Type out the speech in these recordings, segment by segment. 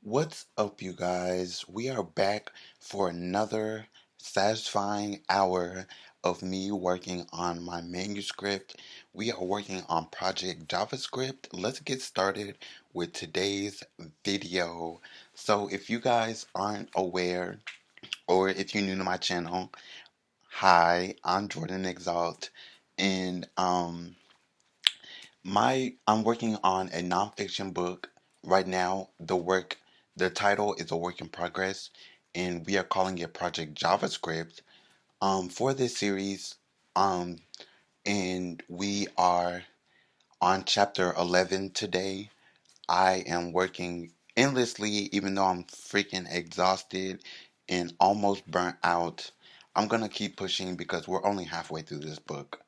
What's up, you guys? We are back for another satisfying hour of me working on my manuscript. We are working on Project JavaScript. Let's get started with today's video. So, if you guys aren't aware, or if you're new to my channel, hi, I'm Jordan Exalt, and I'm working on a nonfiction book right now. The title is a work in progress, and we are calling it Project JavaScript. For this series, um, and we are on chapter 11 today. I am working endlessly, even though I'm freaking exhausted and almost burnt out. I'm gonna keep pushing because we're only halfway through this book.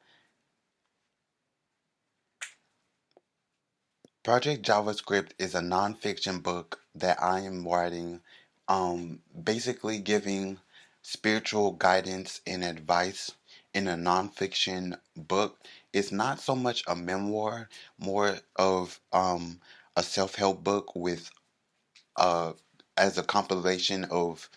Project JavaScript is a nonfiction book that I am writing, basically giving spiritual guidance and advice in a nonfiction book. It's not so much a memoir, more of a self-help book with uh, as a compilation of,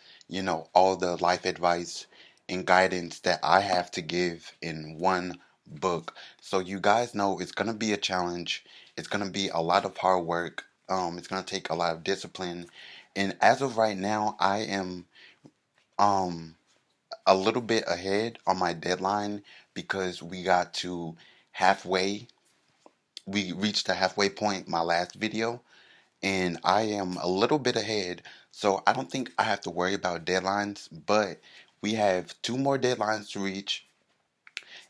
all the life advice and guidance that I have to give in one book. So you guys know it's gonna be a challenge. It's gonna be a lot of hard work. It's gonna take a lot of discipline. And as of right now, I am um a little bit ahead on my deadline because halfway. We reached the halfway point my last video, and I am a little bit ahead, so I don't think I have to worry about deadlines, but we have two more deadlines to reach,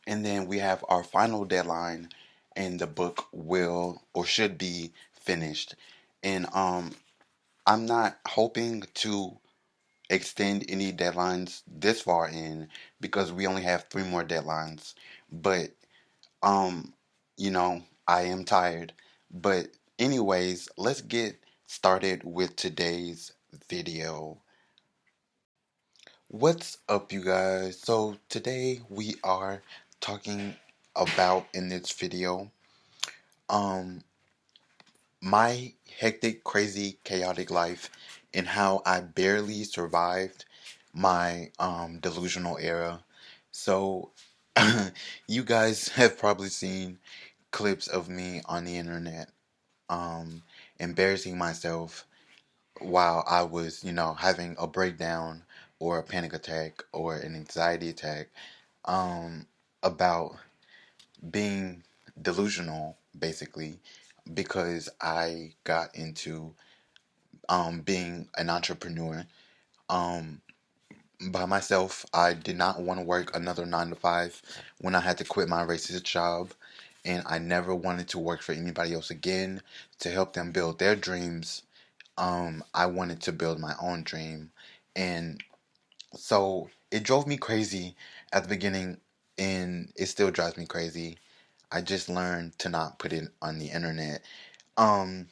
and then we have our final deadline, and the book will or should be finished. And I'm not hoping to extend any deadlines this far in because we only have three more deadlines. But um, I am tired. But anyways, let's get started with today's video. What's up, you guys? So today we are talking about in this video um my hectic, crazy, chaotic life and how I barely survived my delusional era. So you guys have probably seen clips of me on the internet um, embarrassing myself while I was, having a breakdown or a panic attack or an anxiety attack um, about being delusional, basically, because I got into being an entrepreneur. Um, by myself, I did not want to work another 9 to 5 when I had to quit my racist job, and I never wanted to work for anybody else again to help them build their dreams. I wanted to build my own dream, and so it drove me crazy at the beginning, and it still drives me crazy. I just learned to not put it on the internet. Um,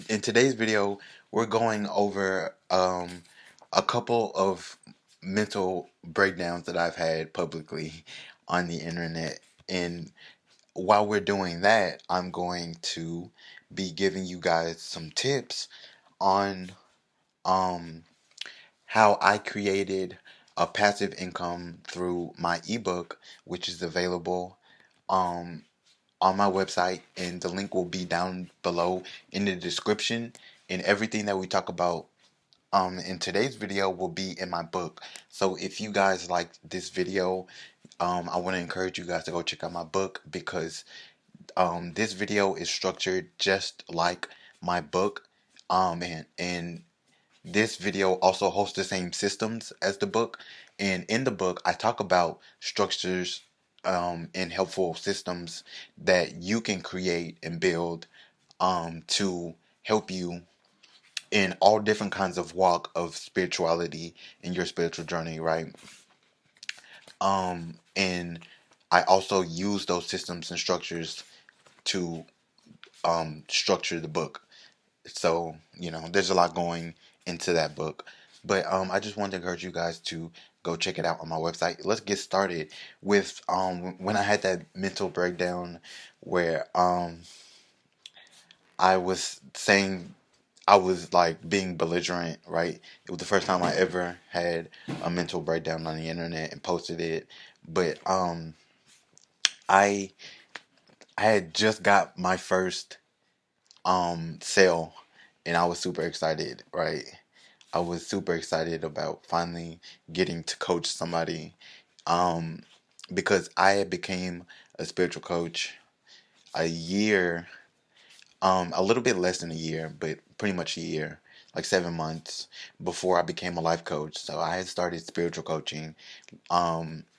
in today's video, we're going over a couple of mental breakdowns that I've had publicly on the internet. And while we're doing that, I'm going to be giving you guys some tips on um, how I created a passive income through my ebook, which is available um, on my website, and the link will be down below in the description. And everything that we talk about in today's video will be in my book. So if you guys like this video, I want to encourage you guys to go check out my book because this video is structured just like my book. And this video also hosts the same systems as the book. And in the book, I talk about structures and helpful systems that you can create and build to help you in all different kinds of walk of spirituality in your spiritual journey, right? And I also use those systems and structures to structure the book. So, there's a lot going into that book. But I just wanted to encourage you guys to go check it out on my website. Let's get started with when I had that mental breakdown where I was saying I was like being belligerent, right? It was the first time I ever had a mental breakdown on the internet and posted it. But I I had just got my first sale, and I was super excited, right? I was super excited about finally getting to coach somebody, um because I had became a spiritual coach a year, a little bit less than a year, but pretty much a year, like 7 months before I became a life coach. So I had started spiritual coaching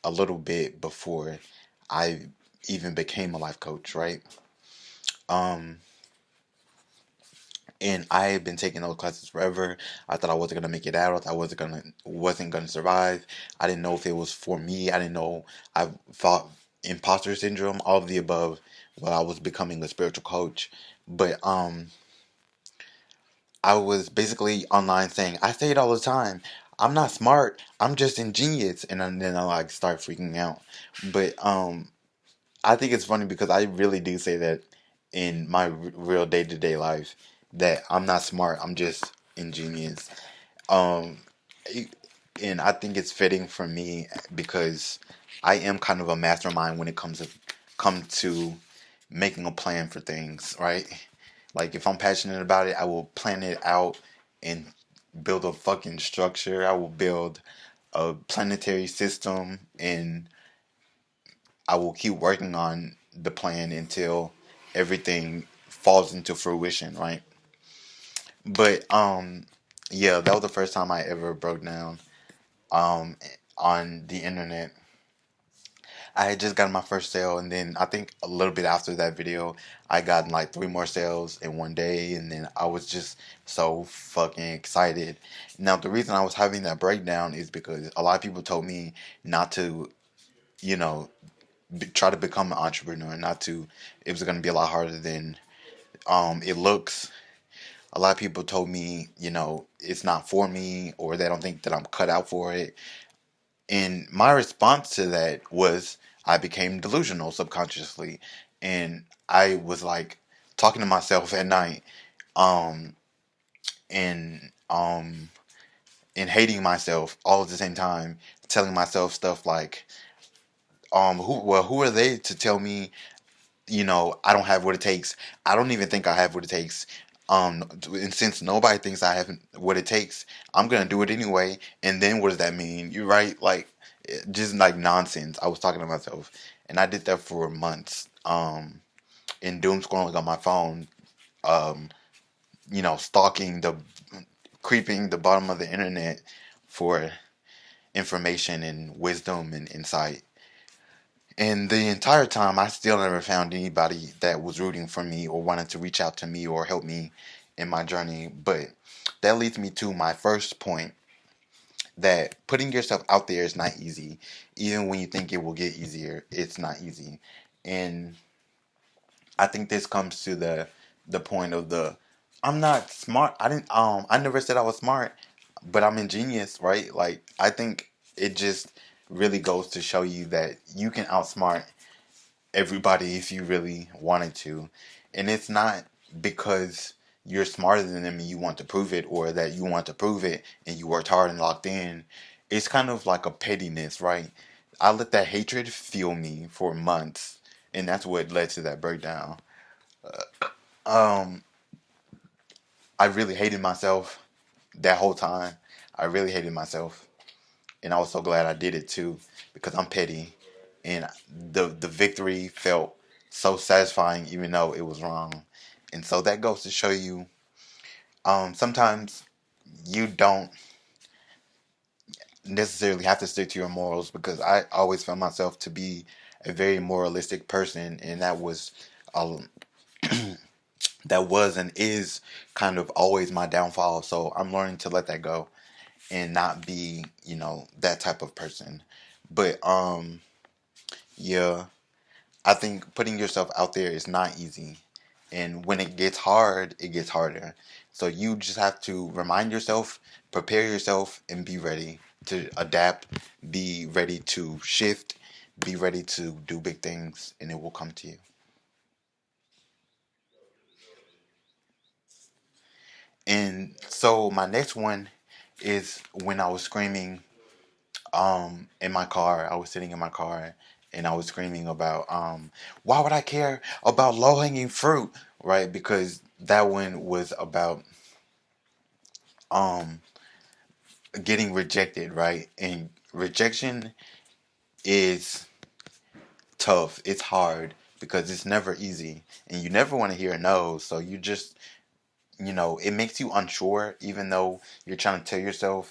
a little bit before I even became a life coach, right? Um and I had been taking those classes forever. I thought I wasn't gonna make it out. I thought I wasn't gonna survive. I didn't know if it was for me. I didn't know. I thought imposter syndrome, all of the above, while I was becoming a spiritual coach. But I was basically online saying, I say it all the time. I'm not smart. I'm just ingenious, and then I like start freaking out. But I think it's funny because I really do say that in my real day to day life, that I'm not smart. I'm just ingenious. Um, it- and I think it's fitting for me because I am kind of a mastermind when it comes to making a plan for things, right? Like if I'm passionate about it, I will plan it out and build a fucking structure. I will build a planetary system, and I will keep working on the plan until everything falls into fruition, right? But yeah, that was the first time I ever broke down um on the internet. I had just gotten my first sale, and then I think a little bit after that video, I got like three more sales in one day, and then I was just so fucking excited. Now, the reason I was having that breakdown is because a lot of people told me not to, you know, try to become an entrepreneur, not to. It was going to be a lot harder than it looks. A lot of people told me, it's not for me, or they don't think that I'm cut out for it. And my response to that was I became delusional subconsciously. And I was like talking to myself at night, um, and and hating myself all at the same time, telling myself stuff like, who are they to tell me, I don't have what it takes. I don't even think I have what it takes. And since nobody thinks I have what it takes, I'm gonna do it anyway. And then what does that mean? You're right, like just like nonsense. I was talking to myself, and I did that for months. And doom scrolling on my phone. Um, stalking creeping the bottom of the internet for information and wisdom and insight. And the entire time, I still never found anybody that was rooting for me or wanted to reach out to me or help me in my journey. But that leads me to my first point, that putting yourself out there is not easy. Even when you think it will get easier, it's not easy. And I think this comes to the point of I'm not smart. I never said I was smart, but I'm ingenious, right? Like I think it just really goes to show you that you can outsmart everybody if you really wanted to. And it's not because you're smarter than them and you want to prove it, or that you want to prove it and you worked hard and locked in. It's kind of like a pettiness, right? I let that hatred fuel me for months, and that's what led to that breakdown. Um, I really hated myself that whole time. I really hated myself, and I was so glad I did it too, because I'm petty, and the victory felt so satisfying, even though it was wrong. And so that goes to show you, sometimes you don't necessarily have to stick to your morals, because I always found myself to be a very moralistic person, and um, that was and is kind of always my downfall. So I'm learning to let that go and not be, that type of person. But yeah, I think putting yourself out there is not easy. And when it gets hard, it gets harder. So you just have to remind yourself, prepare yourself, and be ready to adapt, be ready to shift, be ready to do big things, and it will come to you. And so my next one is when I was screaming in my car. I was sitting in my car and I was screaming about why would I care about low hanging fruit, right? Because that one was about um getting rejected, right? And rejection is tough. It's hard because it's never easy and you never want to hear a no. So you just, it makes you unsure even though you're trying to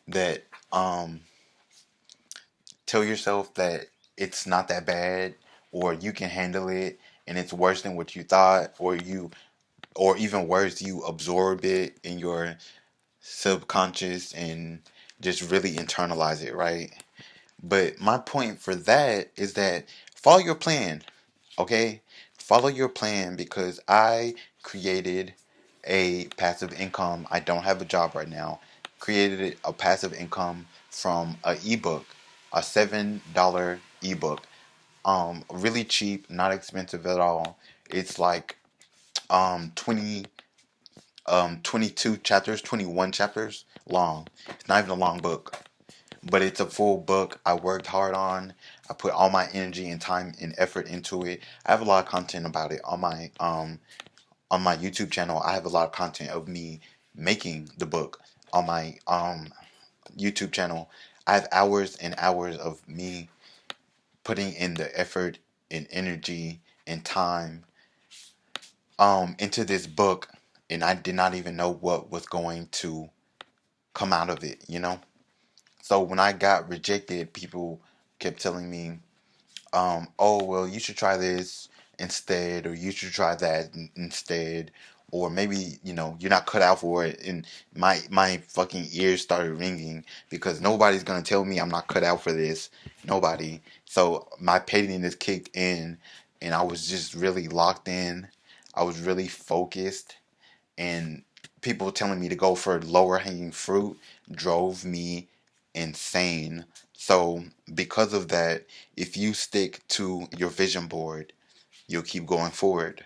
that um tell yourself that it's not that bad or you can handle it and it's worse than what you thought or even worse you absorb it in your subconscious and just really internalize it, right? But my point for that is that follow your plan, okay? Follow your plan because I created a passive income. I don't have a job right now. Created a passive income from a ebook, a $7 ebook. Really cheap, not expensive at all. It's like 20 22 chapters, 21 chapters long. It's not even a long book, but it's a full book I worked hard on. I put all my energy and time and effort into it. I have a lot of content about it on my YouTube channel. I have a lot of content of me making the book on my YouTube channel. I have hours and hours of me putting in the effort and energy and time into this book, and I did not even know what was going to come out of it, you know? So when I got rejected, people kept telling me, oh, well, you should try this instead, or you should try that instead, or maybe, you're not cut out for it. And my fucking ears started ringing because nobody's gonna tell me I'm not cut out for this. Nobody. So my pettiness kicked in, and I was just really locked in. I was really focused, and people telling me to go for lower hanging fruit drove me insane. So, because of that, if you stick to your vision board, you'll keep going forward.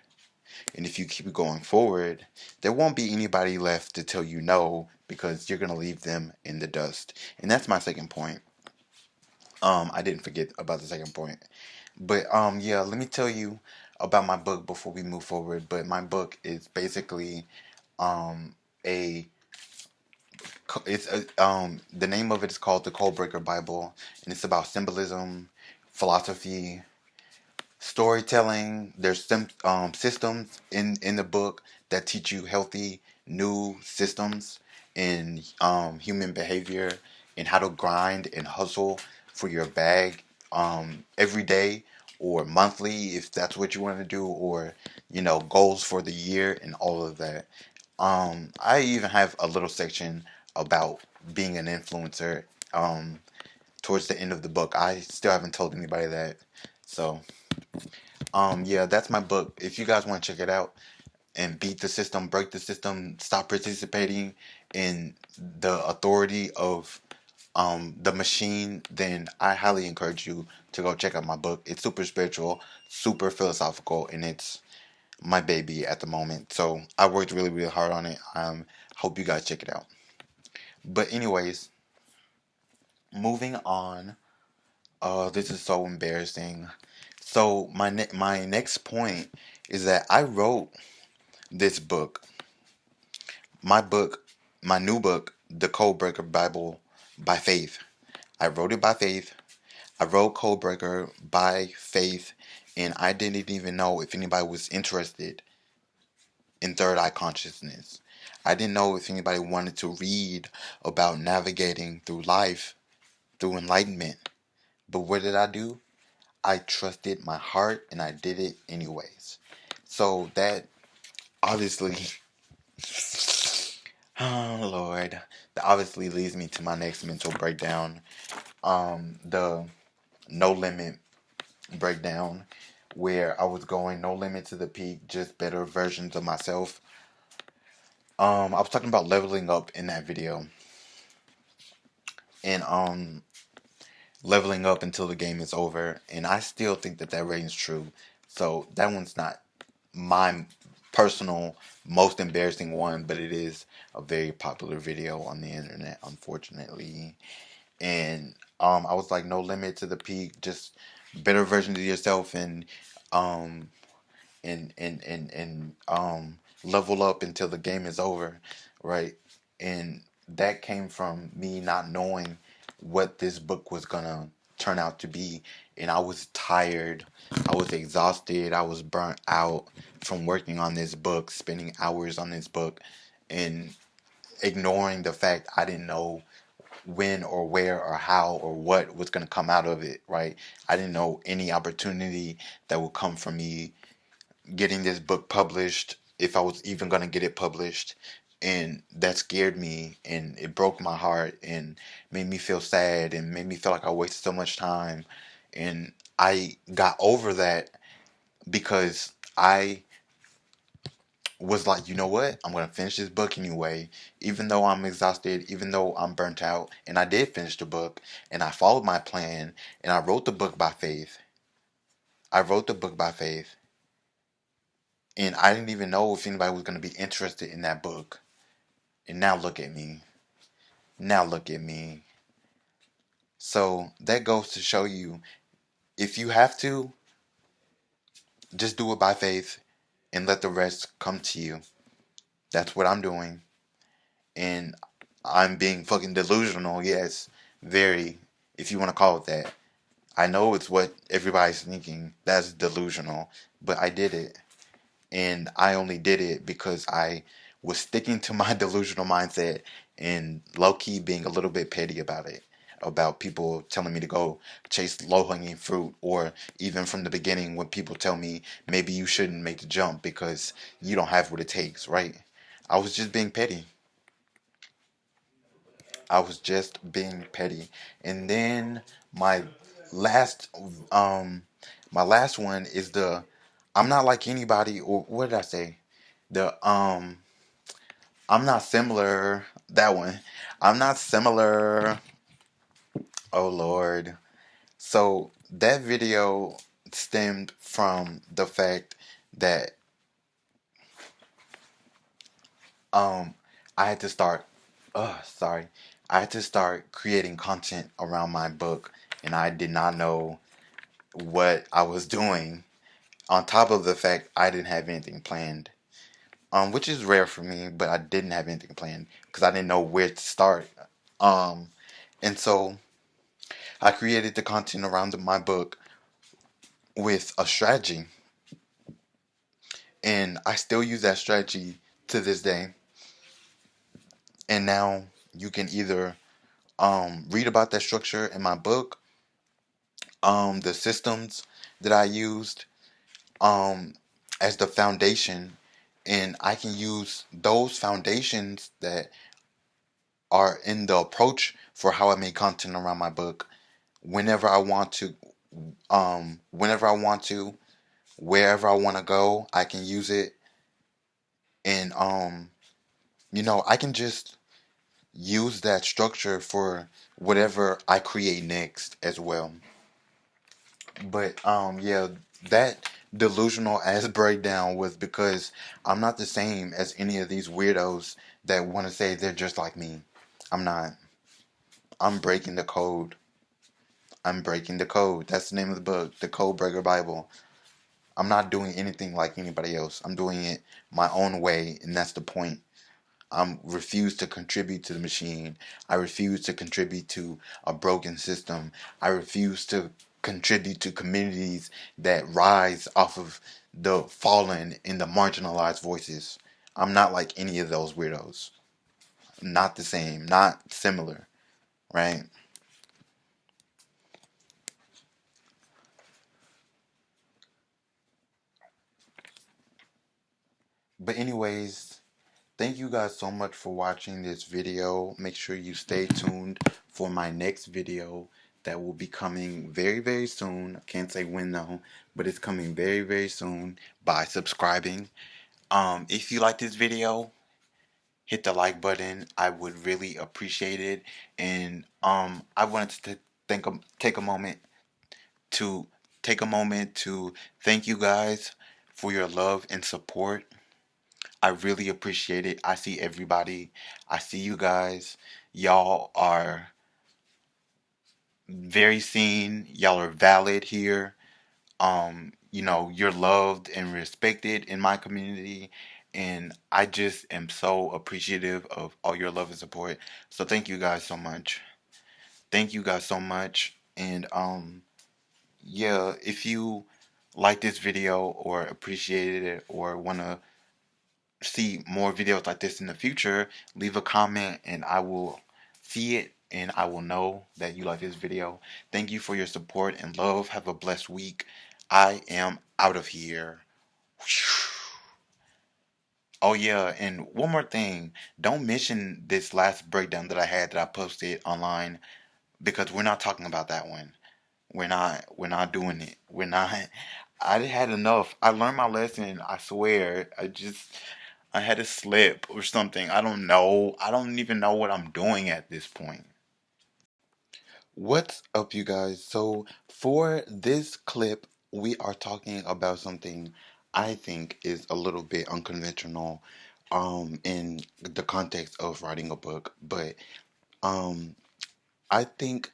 And if you keep going forward, there won't be anybody left to tell you no because you're going to leave them in the dust. And that's my second point. I didn't forget about the second point. But yeah, let me tell you about my book before we move forward. But my book is basically um a the name of it is called the Codebreaker Bible, and it's about symbolism, philosophy, storytelling. There's some systems in the book that teach you healthy new systems in human behavior and how to grind and hustle for your bag every day or monthly if that's what you want to do, or goals for the year and all of that. I even have a little section about being an influencer towards the end of the book. I still haven't told anybody that. So, yeah, that's my book. If you guys want to check it out and beat the system, break the system, stop participating in the authority of the machine, then I highly encourage you to go check out my book. It's super spiritual, super philosophical, and it's my baby at the moment. So I worked really, really hard on it. Hope you guys check it out. But anyways, moving on. This is so embarrassing. So my next point is that I wrote this book, my book, my new book, The Codebreaker Bible, by faith. I wrote it by faith. I wrote Codebreaker by faith, and I didn't even know if anybody was interested in third eye consciousness. I didn't know if anybody wanted to read about navigating through life through enlightenment. But what did I do? I trusted my heart and I did it anyways. So that obviously, oh Lord, that obviously leads me to my next mental breakdown. The no limit breakdown, where I was going no limit to the peak, just better versions of myself. I was talking about leveling up in that video, and leveling up until the game is over, and I still think that that rings true. So that one's not my personal, most embarrassing one, but it is a very popular video on the internet, unfortunately. And I was like, no limit to the peak, just better version of yourself, um and level up until the game is over, right? And that came from me not knowing what this book was gonna turn out to be. And I was tired, I was exhausted, I was burnt out from working on this book, spending hours on this book, and ignoring the fact I didn't know when or where or how or what was going to come out of it, right? I didn't know any opportunity that would come from me getting this book published, if I was even going to get it published. And that scared me, and it broke my heart and made me feel sad and made me feel like I wasted so much time. And I got over that because I was like, you know what? I'm going to finish this book anyway, even though I'm exhausted, even though I'm burnt out. And I did finish the book, and I followed my plan, and I wrote the book by faith. I wrote the book by faith. And I didn't even know if anybody was going to be interested in that book. And now look at me. Now look at me. So that goes to show you, if you have to, just do it by faith and let the rest come to you. That's what I'm doing. And I'm being fucking delusional, yes. Very, if you want to call it that. I know it's what everybody's thinking. That's delusional. But I did it. And I only did it because I was sticking to my delusional mindset and low key being a little bit petty about it. About people telling me to go chase low hanging fruit, or even from the beginning when people tell me maybe you shouldn't make the jump because you don't have what it takes, right? I was just being petty. I was just being petty. And then my last um my last one is the I'm not like anybody, or what did I say? The I'm not similar, that one. I'm not similar. Oh Lord. So that video stemmed from the fact that um I had to start sorry. I had to start creating content around my book, and I did not know what I was doing. On top of the fact I didn't have anything planned, which is rare for me, but I didn't have anything planned because I didn't know where to start. Um, and so I created the content around my book with a strategy, and I still use that strategy to this day. And now you can either read about that structure in my book, the systems that I used um, as the foundation, and I can use those foundations that are in the approach for how I make content around my book whenever I want to, whenever I want to, wherever I want to go, I can use it. And I can just use that structure for whatever I create next as well. But yeah, that delusional ass breakdown was because I'm not the same as any of these weirdos that want to say they're just like me. I'm not. I'm breaking the code. I'm breaking the code. That's the name of the book, The Code Breaker Bible. I'm not doing anything like anybody else. I'm doing it my own way, and that's the point. I refuse to contribute to the machine. I refuse to contribute to a broken system. I refuse to contribute to communities that rise off of the fallen and the marginalized voices. I'm not like any of those weirdos. Not the same, not similar, right? But anyways, thank you guys so much for watching this video. Make sure you stay tuned for my next video that will be coming very, very soon. I can't say when though, but it's coming very, very soon by subscribing. If you like this video, hit the like button. I would really appreciate it. And I wanted to take a moment to thank you guys for your love and support. I really appreciate it. I see everybody. I see you guys. Y'all are very seen. Y'all are valid here. You're loved and respected in my community, and I just am so appreciative of all your love and support. So thank you guys so much. Thank you guys so much. And yeah, if you like this video or appreciated it or want to see more videos like this in the future, leave a comment and I will see it and I will know that you like this video. Thank you for your support and love. Have a blessed week. I am out of here. Oh yeah, and one more thing. Don't mention this last breakdown that I had that I posted online because we're not talking about that one. We're not doing it. We're not I had enough. I learned my lesson, I swear. I had a slip or something. I don't know. I don't even know what I'm doing at this point. What's up, you guys? So, for this clip, we are talking about something I think is a little bit unconventional in the context of writing a book, but um I think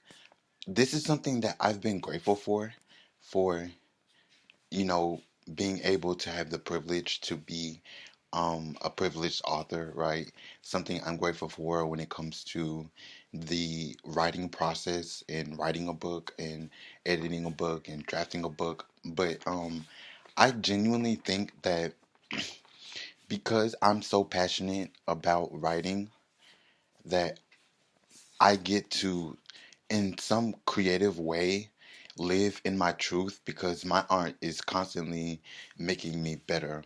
this is something that I've been grateful for you know, being able to have the privilege to be a privileged author, right? Something I'm grateful for when it comes to the writing process and writing a book and editing a book and drafting a book. But I genuinely think that because I'm so passionate about writing, that I get to, in some creative way, live in my truth because my art is constantly making me better.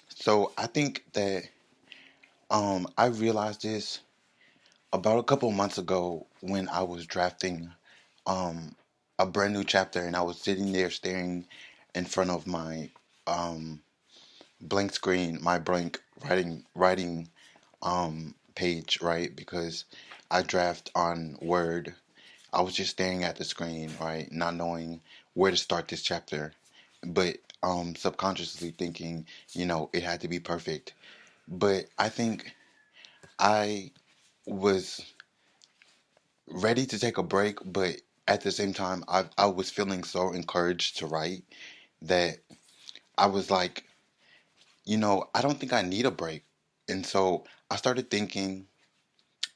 So I think that I realized this about a couple months ago when I was drafting um a brand new chapter and I was sitting there staring in front of my um blank screen, my blank writing page, right? Because I draft on Word. I was just staring at the screen, right? Not knowing where to start this chapter, but subconsciously thinking, it had to be perfect. But I think I was ready to take a break, but at the same time, I was feeling so encouraged to write that I was like, I don't think I need a break. And so I started thinking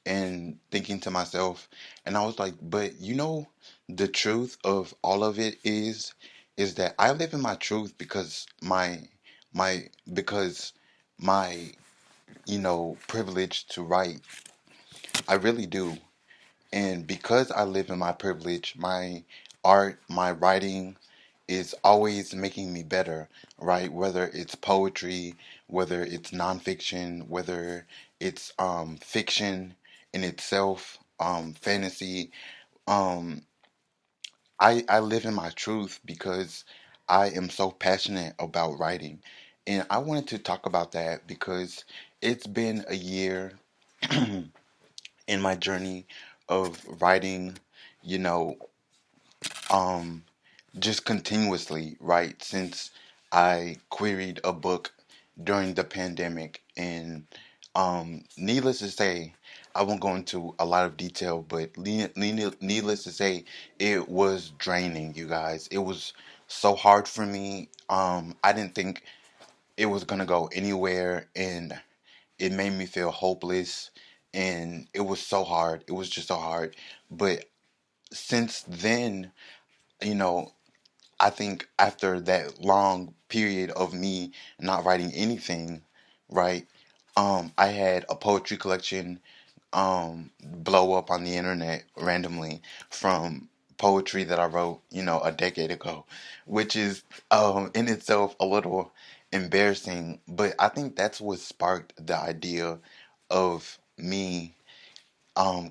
and thinking to myself, and I was like, but the truth of all of it is that I live in my truth because my because my privilege to write. I really do. And because I live in my privilege, my art, my writing is always making me better, right? Whether it's poetry, whether it's nonfiction, whether it's fiction in itself, fantasy. Um, I live in my truth because I am so passionate about writing. And I wanted to talk about that because it's been a year in my journey of writing, you know, um, just continuously, right? Since I queried a book during the pandemic. And needless to say, I won't go into a lot of detail, but needless to say, it was draining, you guys. It was so hard for me. I didn't think it was going to go anywhere. And it made me feel hopeless, and it was so hard. It was just so hard. But since then, you know, I think after that long period of me not writing anything, right? I had a poetry collection blow up on the internet randomly from poetry that I wrote, a decade ago, which is in itself a little embarrassing, but I think that's what sparked the idea of me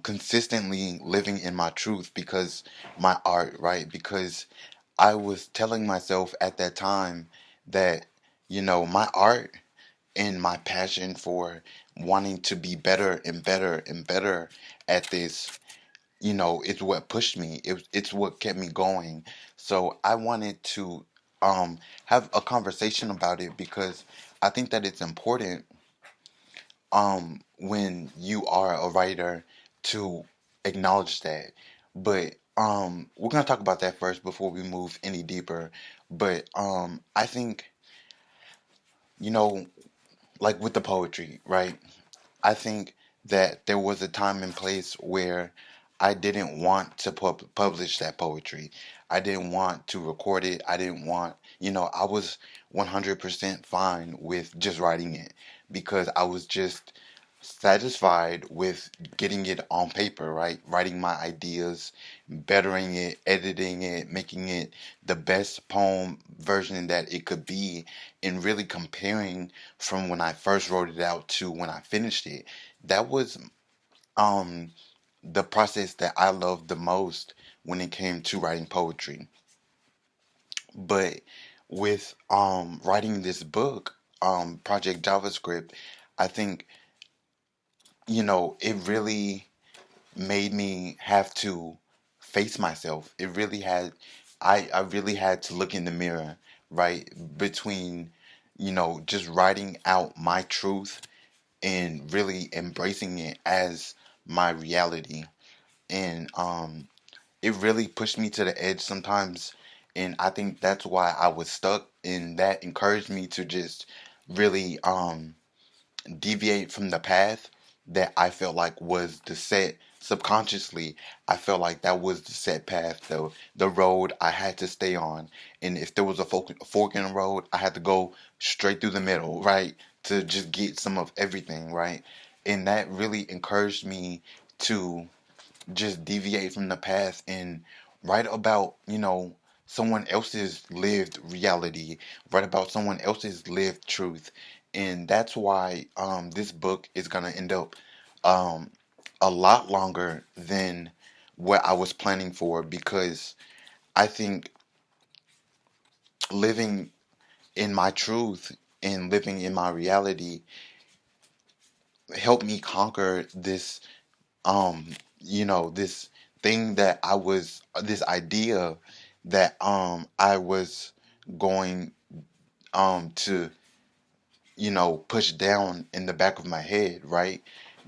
consistently living in my truth because my art, right? Because I was telling myself at that time that, my art and my passion for wanting to be better and better and better at this, it's what pushed me. It's what kept me going. So I wanted to have a conversation about it because I think that it's important when you are a writer to acknowledge that. But we're gonna talk about that first before we move any deeper. But I think, you know, like with the poetry, right? I think that there was a time and place where I didn't want to publish that poetry. I didn't want to record it. I didn't want, I was 100% fine with just writing it because I was just satisfied with getting it on paper, right? Writing my ideas, bettering it, editing it, making it the best poem version that it could be, and really comparing from when I first wrote it out to when I finished it. That was um the process that I loved the most when it came to writing poetry. But with writing this book, Project JavaScript, I think, it really made me have to face myself. It really had I really had to look in the mirror, right? Between, just writing out my truth and really embracing it as my reality. And it really pushed me to the edge sometimes. And I think that's why I was stuck, and that encouraged me to just really deviate from the path that I felt like was the set subconsciously. I felt like that was the set path, though, the road I had to stay on. And if there was a fork in the road, I had to go straight through the middle, right? To just get some of everything, right? And that really encouraged me to just deviate from the path and write about, someone else's lived reality, write about someone else's lived truth. And that's why this book is gonna end up um a lot longer than what I was planning for, because I think living in my truth and living in my reality helped me conquer this um this thing that I was this idea that I was going to push down in the back of my head, right?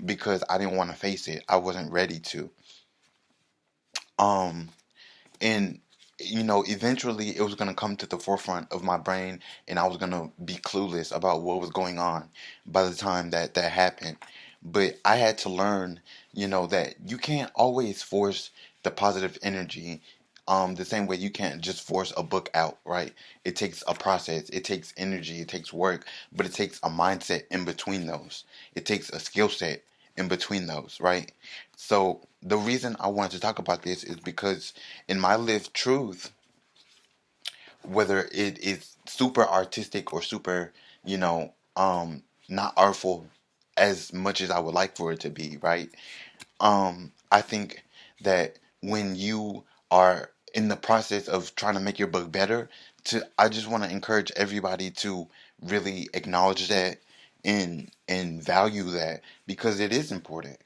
Because I didn't want to face it. I wasn't ready to. um and eventually it was going to come to the forefront of my brain, and I was going to be clueless about what was going on by the time that that happened. But I had to learn, that you can't always force the positive energy, the same way you can't just force a book out, right? It takes a process, it takes energy, it takes work, but it takes a mindset in between those. It takes a skill set in between those, right? So the reason I wanted to talk about this is because in my lived truth, whether it is super artistic or super, not artful as much as I would like for it to be, right? I think that when you are in the process of trying to make your book better, I just want to encourage everybody to really acknowledge that and value that, because it is important.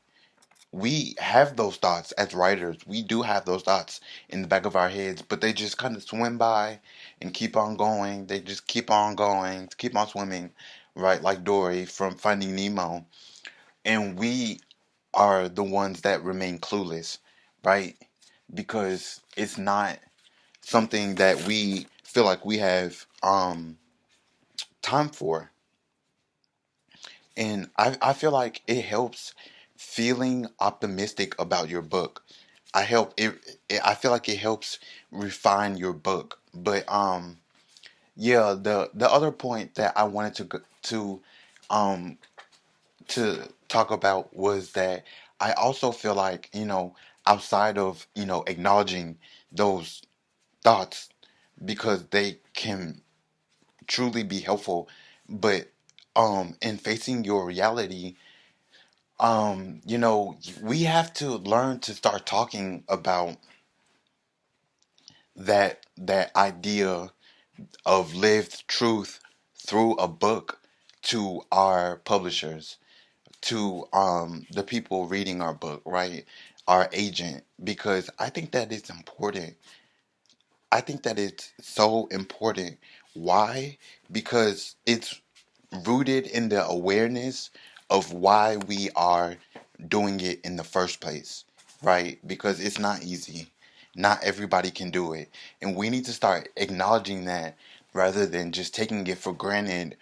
We have those thoughts as writers. We do have those thoughts in the back of our heads, but they just kind of swim by and keep on going. They just keep on going, keep on swimming, right? Like Dory from Finding Nemo. And we are the ones that remain clueless, right? Because it's not something that we feel like we have time for. And I feel like it helps feeling optimistic about your book. I feel like it helps refine your book. But yeah, the other point that I wanted um to talk about was that I also feel like, outside of, acknowledging those thoughts, because they can truly be helpful, but in facing your reality, we have to learn to start talking about that idea of lived truth through a book to our publishers, to the people reading our book, right? Our agent, because I think that it's important. I think that it's so important. Why? Because it's rooted in the awareness of why we are doing it in the first place, right? Because it's not easy. Not everybody can do it. And we need to start acknowledging that rather than just taking it for granted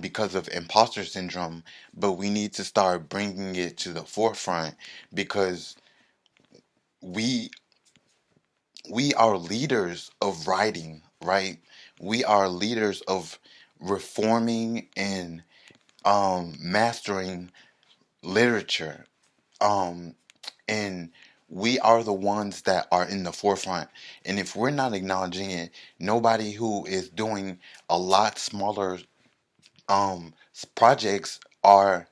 because of imposter syndrome. But we need to start bringing it to the forefront because we we are leaders of writing, right? We are leaders of reforming and mastering literature. Um, and we are the ones that are in the forefront. And if we're not acknowledging it, nobody who is doing a lot smaller projects are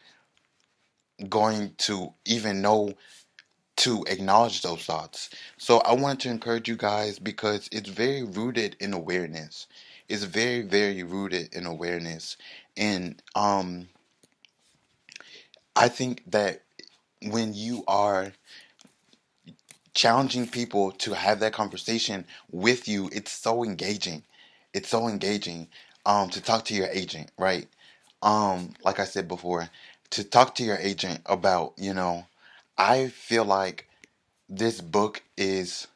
going to even know to acknowledge those thoughts. So I wanted to encourage you guys because it's very rooted in awareness. It's very, very rooted in awareness. And I think that when you are challenging people to have that conversation with you, it's so engaging. It's so engaging to talk to your agent, right? Like I said before, to talk to your agent about, I feel like this book is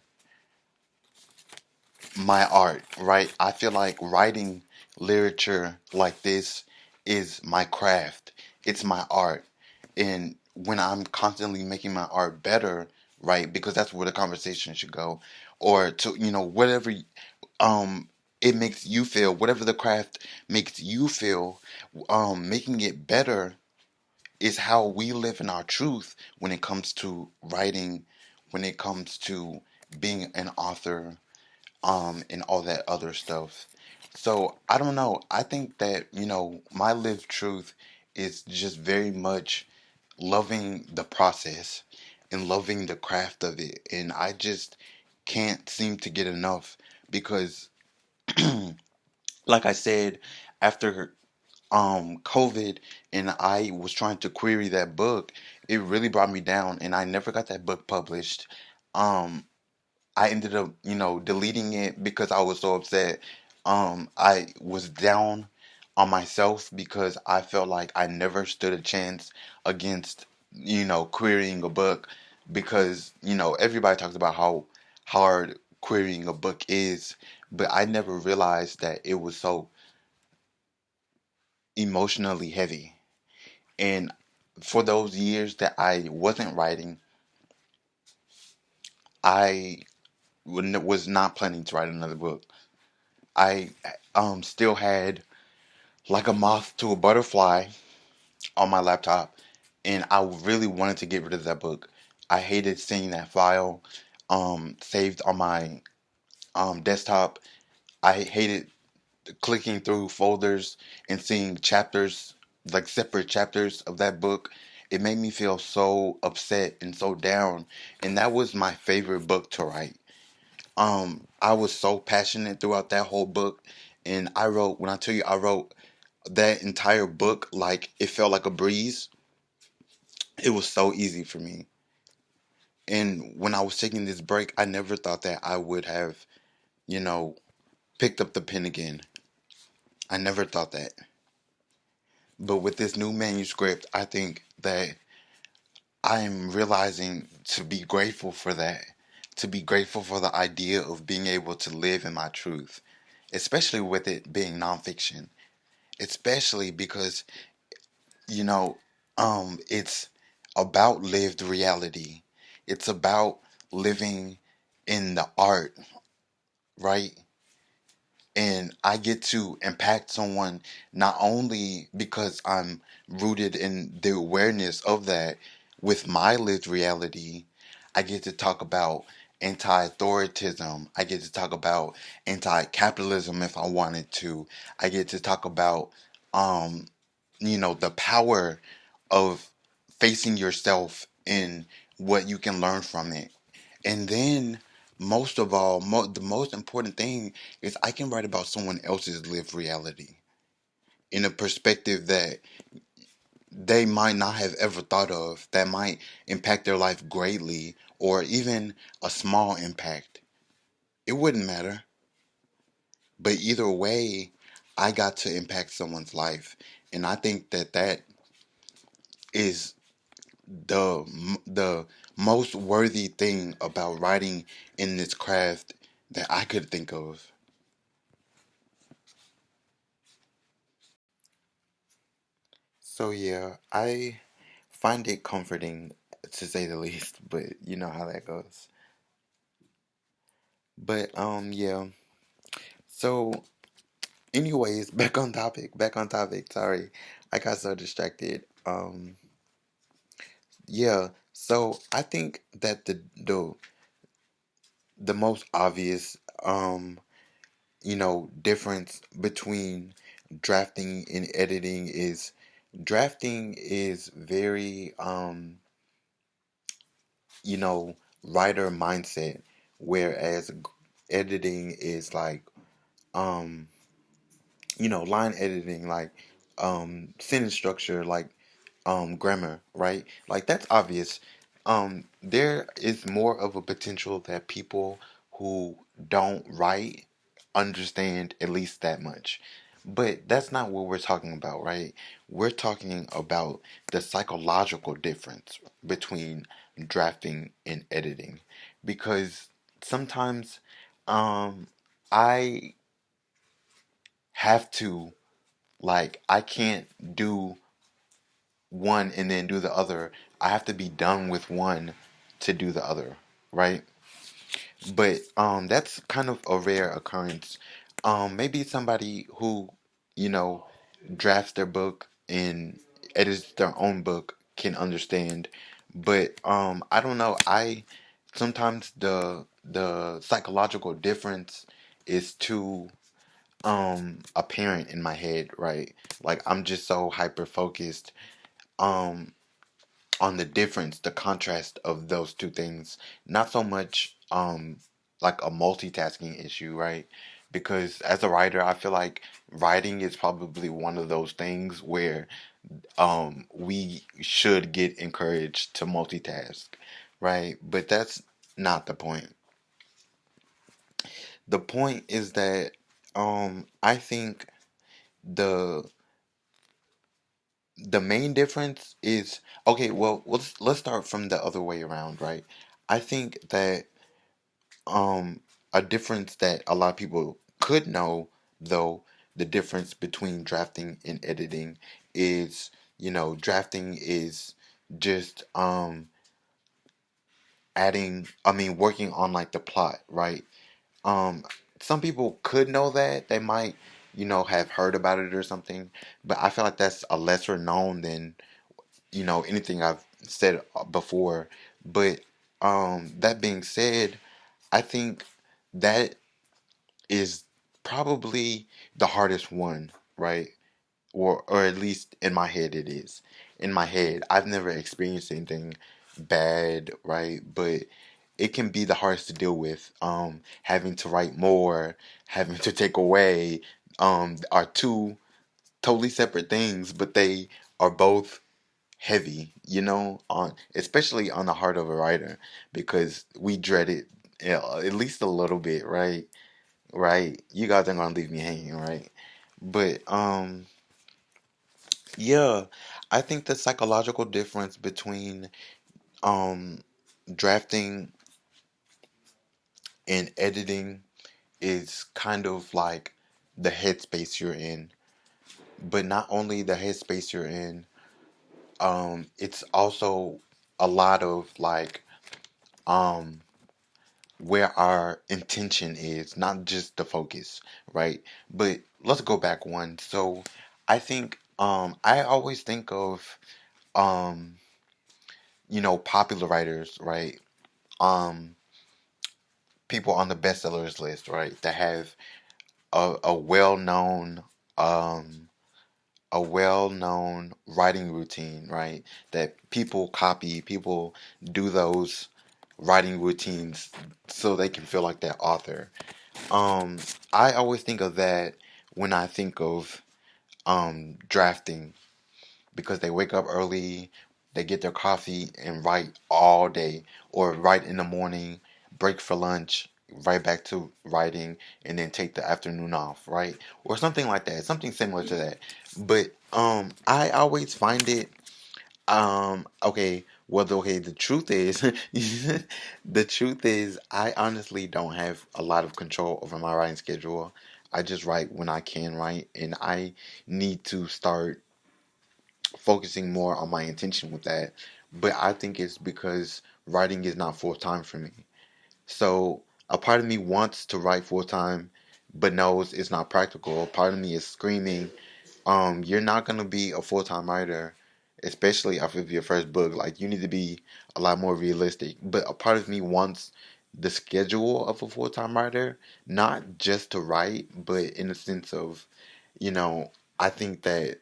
my art, right? I feel like writing literature like this is my craft. It's my art. And when I'm constantly making my art better, right? Because that's where the conversation should go. Or to, whatever it makes you feel, whatever the craft makes you feel, making it better is how we live in our truth when it comes to writing, when it comes to being an author, and all that other stuff. So I don't know. I think that, my lived truth is just very much loving the process and loving the craft of it. And I just can't seem to get enough because, like I said, after COVID and I was trying to query that book, it really brought me down and I never got that book published. Um, I ended up, deleting it because I was so upset. I was down on myself because I felt like I never stood a chance against, querying a book because, everybody talks about how hard querying a book is, but I never realized that it was so emotionally heavy. And for those years that I wasn't writing, I was not planning to write another book. I still had like a moth to a butterfly on my laptop, and I really wanted to get rid of that book. I hated seeing that file saved on my desktop. I hated clicking through folders and seeing chapters, like separate chapters of that book. It made me feel so upset and so down, and that was my favorite book to write. I was so passionate throughout that whole book, and I wrote, when I tell you I wrote that entire book like it felt like a breeze. It was so easy for me. And when I was taking this break, I never thought that I would have, you know, picked up the pen again. I never thought that. But with this new manuscript, I think that I'm realizing to be grateful for that. To be grateful for the idea of being able to live in my truth, especially with it being nonfiction. Especially because it's about lived reality. It's about living in the art, right? And I get to impact someone not only because I'm rooted in the awareness of that with my lived reality. I get to talk about anti-authoritism. I get to talk about anti-capitalism if I wanted to. I get to talk about um the power of facing yourself and what you can learn from it. And then, most of all, the most important thing is I can write about someone else's lived reality in a perspective that they might not have ever thought of, that might impact their life greatly or even a small impact. It wouldn't matter. But either way, I got to impact someone's life, and I think that that is the most worthy thing about writing in this craft that I could think of. So yeah, I find it comforting to say the least, but you know how that goes. But yeah. So anyways, back on topic. Sorry. I got so distracted. Yeah. So I think that the most obvious difference between drafting and editing is drafting is very you know, writer mindset, whereas editing is like, um, line editing, like, sentence structure, like, grammar, right? Like that's obvious. There is more of a potential that people who don't write understand at least that much. But that's not what we're talking about, right? We're talking about the psychological difference between drafting and editing. Because sometimes um I have to, like, I can't do one and then do the other. I have to be done with one to do the other, right? But that's kind of a rare occurrence. Maybe somebody who, you know, drafts their book and edits their own book can understand. But I don't know. I sometimes the psychological difference is too apparent in my head, right? Like I'm just so hyper focused um on the difference, the contrast of those two things. Not so much like a multitasking issue, right? Because as a writer, I feel like writing is probably one of those things where we should get encouraged to multitask, right? But that's not the point. The point is that I think the the main difference is, okay, well, let's start from the other way around, right? I think that um a difference that a lot of people could know, though, the difference between drafting and editing is, drafting is just working on like the plot, right? um some people could know that, they might, have heard about it or something, but I feel like that's a lesser known than, anything I've said before. But that being said, I think that is probably the hardest one, right? Or at least in my head it is. In my head, I've never experienced anything bad, right? But it can be the hardest to deal with. Having to write more, having to take away, are two totally separate things, but they are both heavy, on especially on the heart of a writer, because we dread it, at least a little bit, right? Right? You guys are gonna leave me hanging, right? But yeah, I think the psychological difference between um drafting and editing is kind of like the headspace you're in. But not only the headspace you're in, it's also a lot of like um where our intention is, not just the focus, right? But let's go back one. So I think I always think of um popular writers, right? Um People on the bestsellers list, right? That have a well-known um writing routine, right? That people copy, people do those writing routines so they can feel like that author. Um, I always think of that when I think of drafting, because they wake up early, they get their coffee and write all day, or write in the morning, break for lunch, right back to writing and then take the afternoon off, right? Or something like that, something similar to that. But I always find it okay, well, okay, the truth is, the truth is, I honestly don't have a lot of control over my writing schedule. I just write when I can write, and I need to start focusing more on my intention with that. But I think it's because writing is not full time for me. So a part of me wants to write full time, but knows it's not practical. A part of me is screaming, you're not gonna be a full time writer, especially off of your first book. Like you need to be a lot more realistic. But a part of me wants the schedule of a full time writer, not just to write, but in the sense of, you know, I think that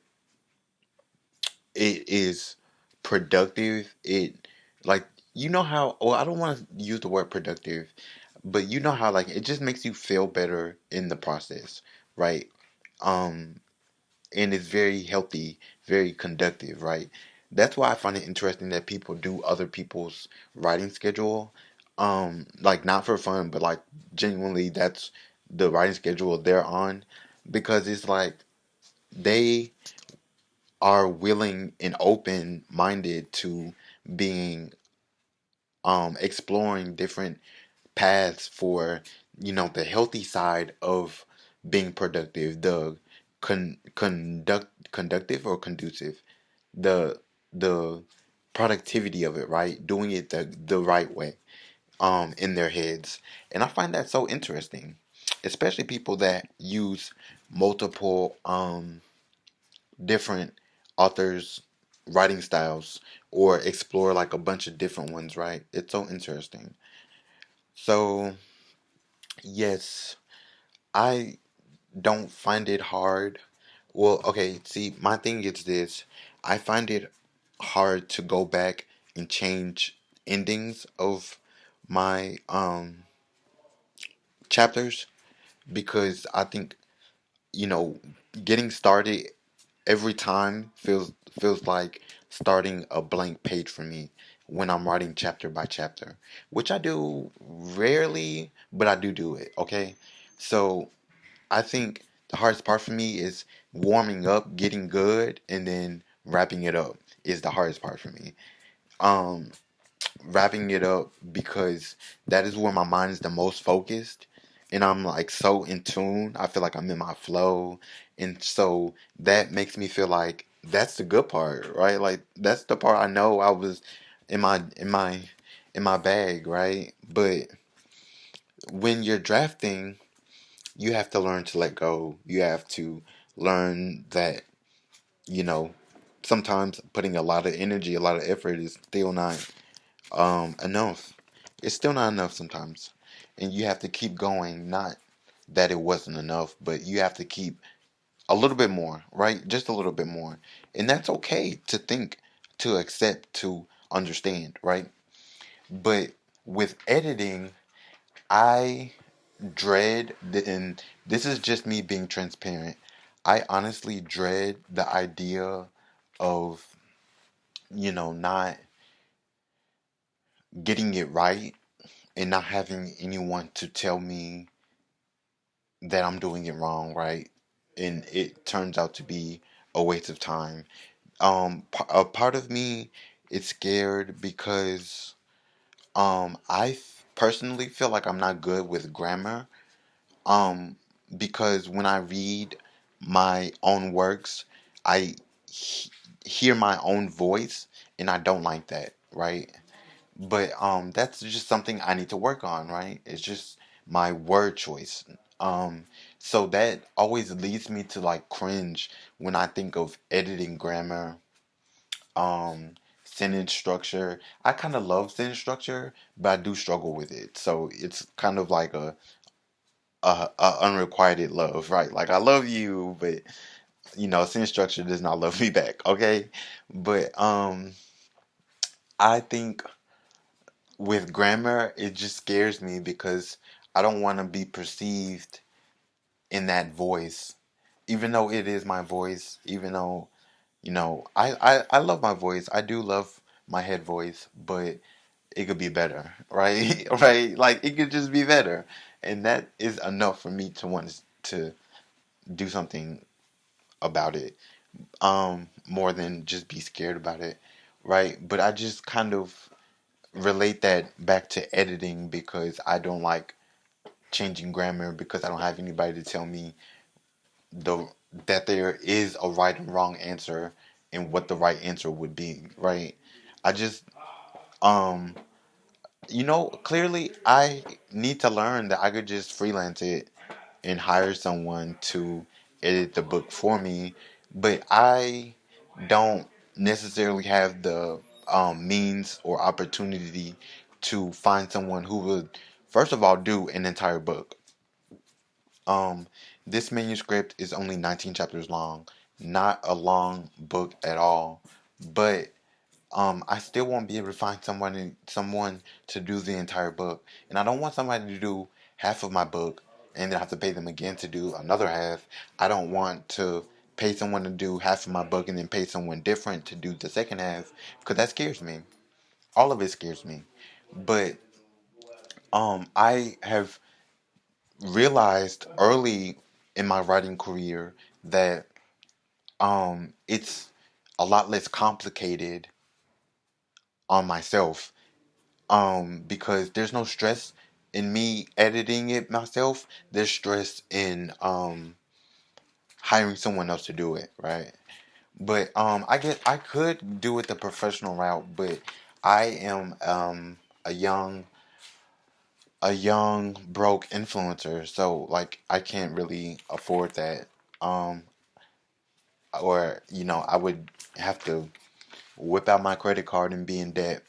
it is productive. It like how, well, I don't want to use the word productive, but how like it just makes you feel better in the process, right? Um and it's very healthy, very conductive, right? That's why I find it interesting that people do other people's writing schedule, like not for fun, but like genuinely that's the writing schedule they're on, because it's like they are willing and open minded to being exploring different paths for the healthy side of being productive, the conductive or conducive, the the productivity of it, right? Doing it the right way in their heads. And I find that so interesting, especially people that use multiple different authors writing styles or explore like a bunch of different ones, right? It's so interesting. So yes, I don't find it hard. Well, okay, see, my thing is this. I find it hard to go back and change endings of my chapters, because I think, you know, getting started every time feels like starting a blank page for me when I'm writing chapter by chapter, which I do rarely, but I do it, okay? So I think the hardest part for me is warming up, getting good, and then wrapping it up is the hardest part for me. Um, Wrapping it up, because that is where my mind is the most focused, and I'm like so in tune. I feel like I'm in my flow, and so that makes me feel like that's the good part, right? Like that's the part I know I was in my bag, right? But when you're drafting, you have to learn to let go. You have to learn that, you know, sometimes putting a lot of energy, a lot of effort is still not enough. It's still not enough sometimes. And you have to keep going, not that it wasn't enough, but you have to keep a little bit more, right? Just a little bit more. And that's okay to think, to accept, to understand, right? But with editing, I and this is just me being transparent. I honestly dread the idea of, not getting it right and not having anyone to tell me that I'm doing it wrong, right? And it turns out to be a waste of time. A part of me is scared because personally feel like I'm not good with grammar. Um, because when I read my own works, I he- hear my own voice, and I don't like that, right? But that's just something I need to work on, right? It's just my word choice. Um, so that always leads me to like cringe when I think of editing grammar, um, sentence structure. I kind of love sentence structure, but I do struggle with it. So it's kind of like a unrequited love, right? Like I love you, but sentence structure does not love me back. Okay, but I think with grammar, it just scares me because I don't want to be perceived in that voice, even though it is my voice, even though, I love my voice. I do love my head voice, but it could be better, right? Right? Like it could just be better, and that is enough for me to want to do something about it. More than just be scared about it, right? But I just kind of relate that back to editing because I don't like changing grammar because I don't have anybody to tell me the that there is a right and wrong answer and what the right answer would be, right? I just um clearly I need to learn that I could just freelance it and hire someone to edit the book for me, but I don't necessarily have the means or opportunity to find someone who would, first of all, do an entire book. Um, this manuscript is only 19 chapters long, not a long book at all, but I still won't be able to find someone to do the entire book, and I don't want somebody to do half of my book and then have to pay them again to do another half. I don't want to pay someone to do half of my book and then pay someone different to do the second half because that scares me. All of it scares me. But I have realized early in my writing career that it's a lot less complicated on myself because there's no stress in me editing it myself. There's stress in hiring someone else to do it, right? But I guess I could do it the professional route, but I am a young broke influencer, so like I can't really afford that. Um or I would have to whip out my credit card and be in debt,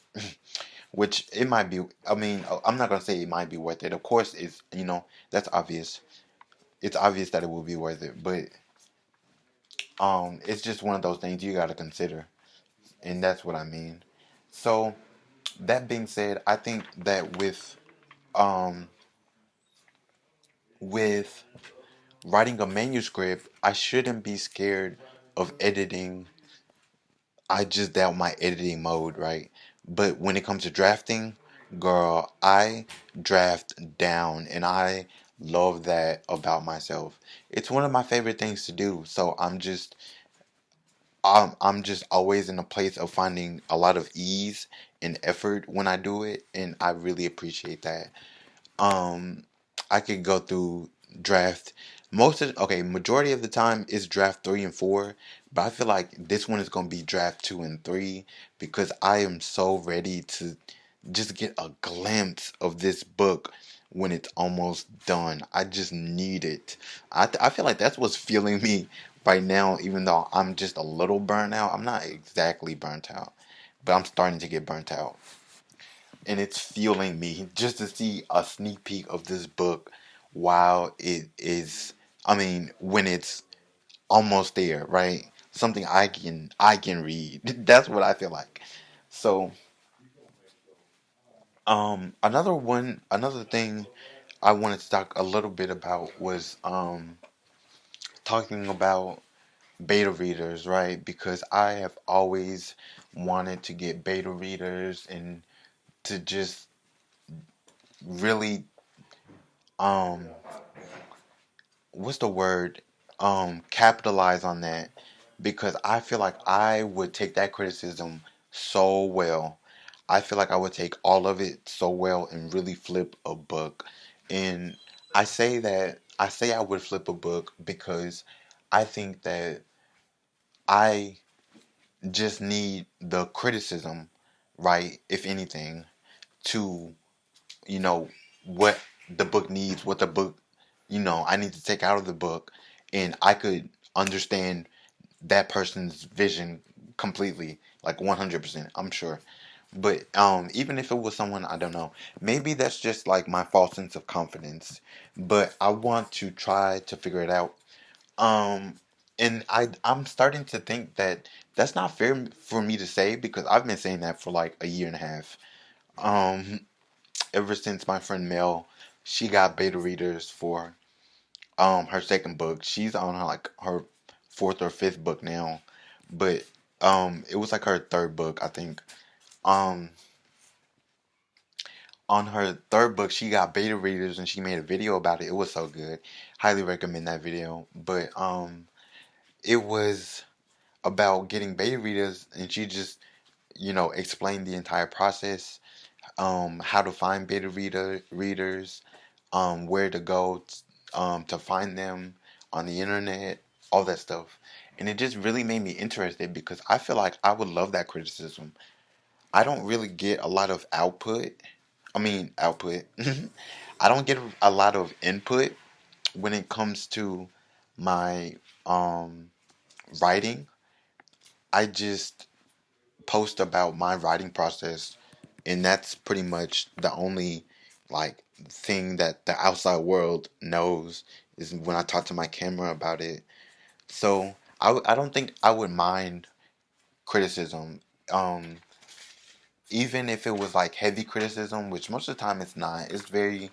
which it might be. I mean, I'm not gonna say it might be worth it. Of course, that's obvious. It's obvious that it will be worth it, but it's just one of those things you got to consider, and that's what I mean. So that being said, I think that um with writing a manuscript, I shouldn't be scared of editing. I just doubt my editing mode, right? But when it comes to drafting, girl, I draft down and I love that about myself. It's one of my favorite things to do. So I'm just always in a place of finding a lot of ease and effort when I do it, and I really appreciate that. Um, I could go through draft majority of the time is draft 3 and 4, but I feel like this one is gonna be draft 2 and 3 because I am so ready to just get a glimpse of this book when it's almost done. I just need it. I feel like that's what's feeling me right now, even though I'm just a little burnt out. I'm not exactly burnt out, but I'm starting to get burnt out, and it's fueling me just to see a sneak peek of this book while it is, I mean, when it's almost there, right? Something I can read. That's what I feel like. So another thing I wanted to talk a little bit about was talking about beta readers, right? Because I have always wanted to get beta readers and to just really um what's the word, capitalize on that, because I feel like I would take that criticism so well. I feel like I would take all of it so well and really flip a book. And I say I would flip a book because I think that I just need the criticism, right? If anything, to you know what the book needs, what the book I need to take out of the book, and I could understand that person's vision completely, like 100%, I'm sure. But even if it was someone I don't know, maybe that's just like my false sense of confidence. But I want to try to figure it out. Um, and I'm starting to think that that's not fair for me to say because I've been saying that for like a year and a half. Um, ever since my friend Mel, she got beta readers for her second book. She's on her fourth or fifth book now, but it was like her third book, I think. Um on her third book, she got beta readers and she made a video about it. It was so good. Highly recommend that video. But it was about getting beta readers, and she just explained the entire process, how to find beta readers, where to go to find them on the internet, all that stuff. And it just really made me interested because I feel like I would love that criticism. I don't really get a lot of output. I mean, output. I don't get a lot of input when it comes to my um, writing. I just post about my writing process, and that's pretty much the only like thing that the outside world knows is when I talk to my camera about it. So I don't think I would mind criticism. Even if it was like heavy criticism, which most of the time it's not. It's very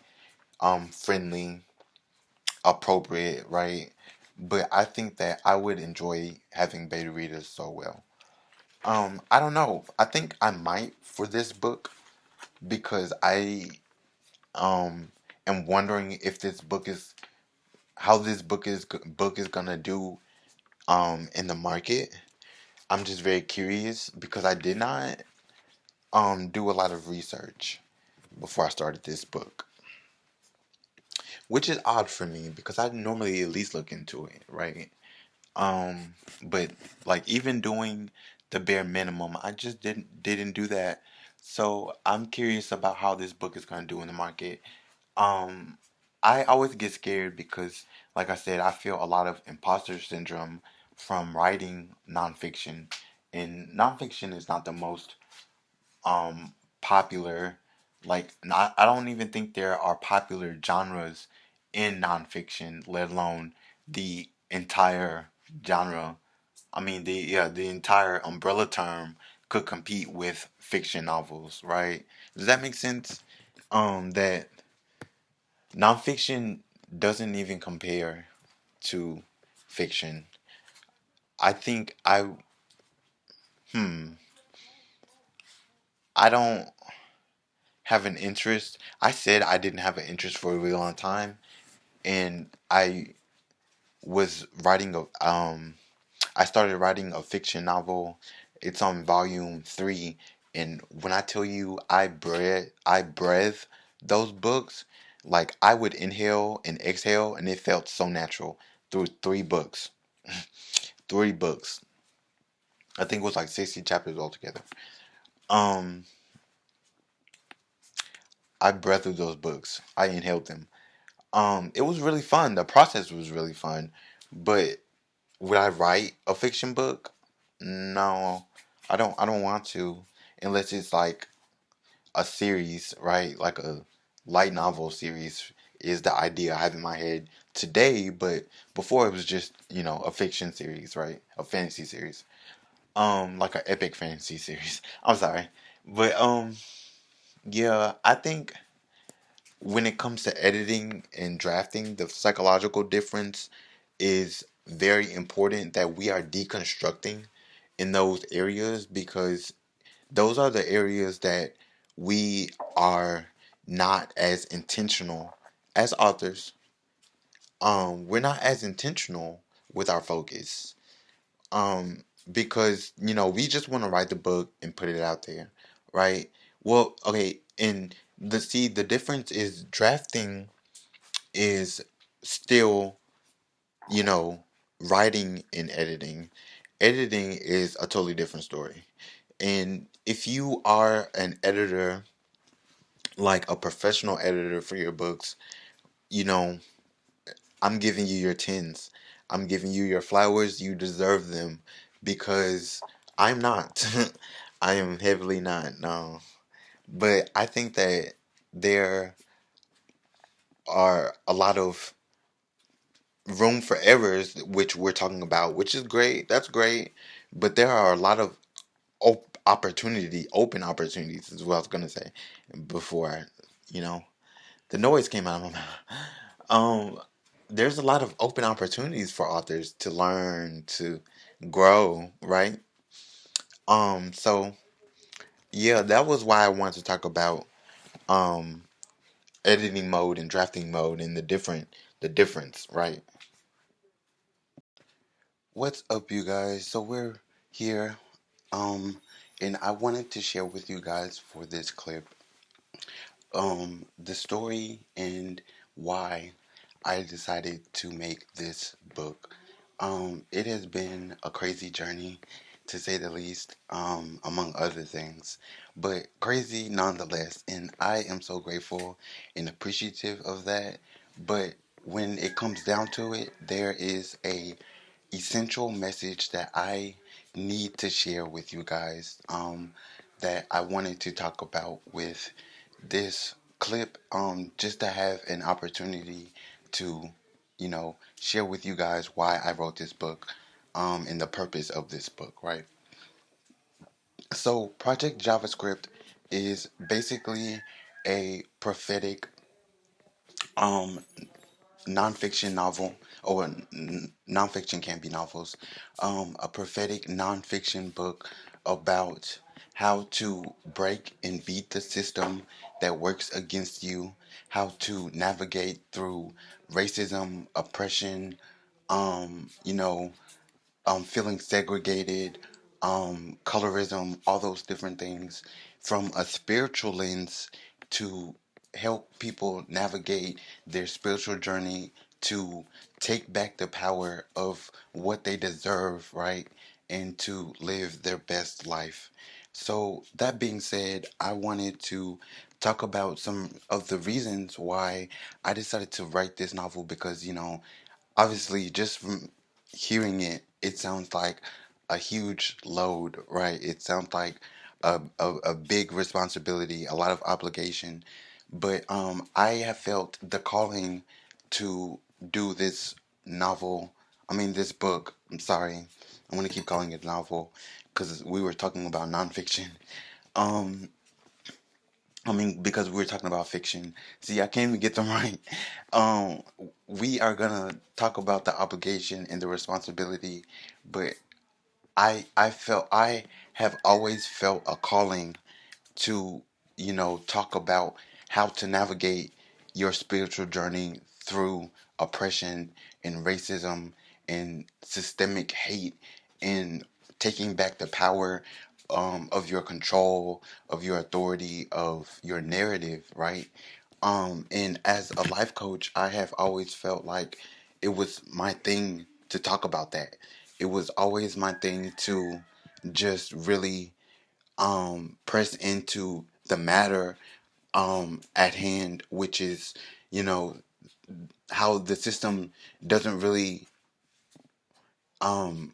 friendly, appropriate, right? But I think that I would enjoy having beta readers so well. I don't know. I think I might for this book because I um am wondering if this book is how this book is gonna do in the market. I'm just very curious because I did not do a lot of research before I started this book, which is odd for me because I normally at least look into it, right? But like even doing the bare minimum, I just didn't do that. So I'm curious about how this book is going to do in the market. Um, I always get scared because, like I said, I feel a lot of imposter syndrome from writing nonfiction, and nonfiction is not the most popular. Like, not, I don't even think there are popular genres in nonfiction, let alone the entire genre. I mean, the entire umbrella term could compete with fiction novels, right? Does that make sense? That nonfiction doesn't even compare to fiction. I think hmm, I don't have an interest. I said I didn't have an interest for a really long time, and was writing I started writing a fiction novel. It's on volume 3, and when I tell you I breathe those books, like I would inhale and exhale, and it felt so natural through 3 books. 3 books. I think it was like 60 chapters altogether. Um, I breathed through those books. I inhaled them. It was really fun. The process was really fun, but would I write a fiction book? No, I don't want to, unless it's like a series, right? Like a light novel series is the idea I have in my head today. But before it was just a fiction series, right? A fantasy series, like an epic fantasy series. I'm sorry, but yeah, I think when it comes to editing and drafting, the psychological difference is very important that we are deconstructing in those areas because those are the areas that we are not as intentional as authors. We're not as intentional with our focus. Because we just want to write the book and put it out there, right? Well, okay, and the difference is drafting is still, you know, writing and editing. Editing is a totally different story. And if you are an editor, like a professional editor for your books, you know, I'm giving you your tens. I'm giving you your flowers. You deserve them because I'm not. I am heavily not, no. But I think that there are a lot of room for errors, which we're talking about, which is great. That's great. But there are a lot of open opportunities, is what I was going to say before, you know, the noise came out of my mouth. There's a lot of open opportunities for authors to learn, to grow, right? So yeah, that was why I wanted to talk about um editing mode and drafting mode and the difference, right? What's up, you guys? So we're here, and I wanted to share with you guys for this clip, the story and why I decided to make this book. It has been a crazy journey, to say the least, among other things, but crazy nonetheless. And I am so grateful and appreciative of that. But when it comes down to it, there is a essential message that I need to share with you guys, that I wanted to talk about with this clip, just to have an opportunity to, share with you guys why I wrote this book, and the purpose of this book, right? So, Project JavaScript is basically a prophetic, um, nonfiction novel, or nonfiction can be novels, a prophetic nonfiction book about how to break and beat the system that works against you, how to navigate through racism, oppression, you know, feeling segregated, colorism, all those different things from a spiritual lens to help people navigate their spiritual journey to take back the power of what they deserve, right? And to live their best life. So, that being said, I wanted to talk about some of the reasons why I decided to write this novel because, obviously just from hearing it, it sounds like a huge load, right? It sounds like a big responsibility, a lot of obligation. But I have felt the calling to do this novel. I mean, this book. I'm sorry. I'm going to keep calling it novel because we were talking about nonfiction. Um, I mean, because we were talking about fiction. See, I can't even get them right. Um, we are gonna talk about the obligation and the responsibility, but I have always felt a calling to, talk about how to navigate your spiritual journey through oppression and racism and systemic hate and taking back the power, of your control, of your authority, of your narrative, right? And as a life coach, I have always felt like it was my thing to talk about that. It was always my thing to just really press into the matter at hand, which is, you know, how the system doesn't really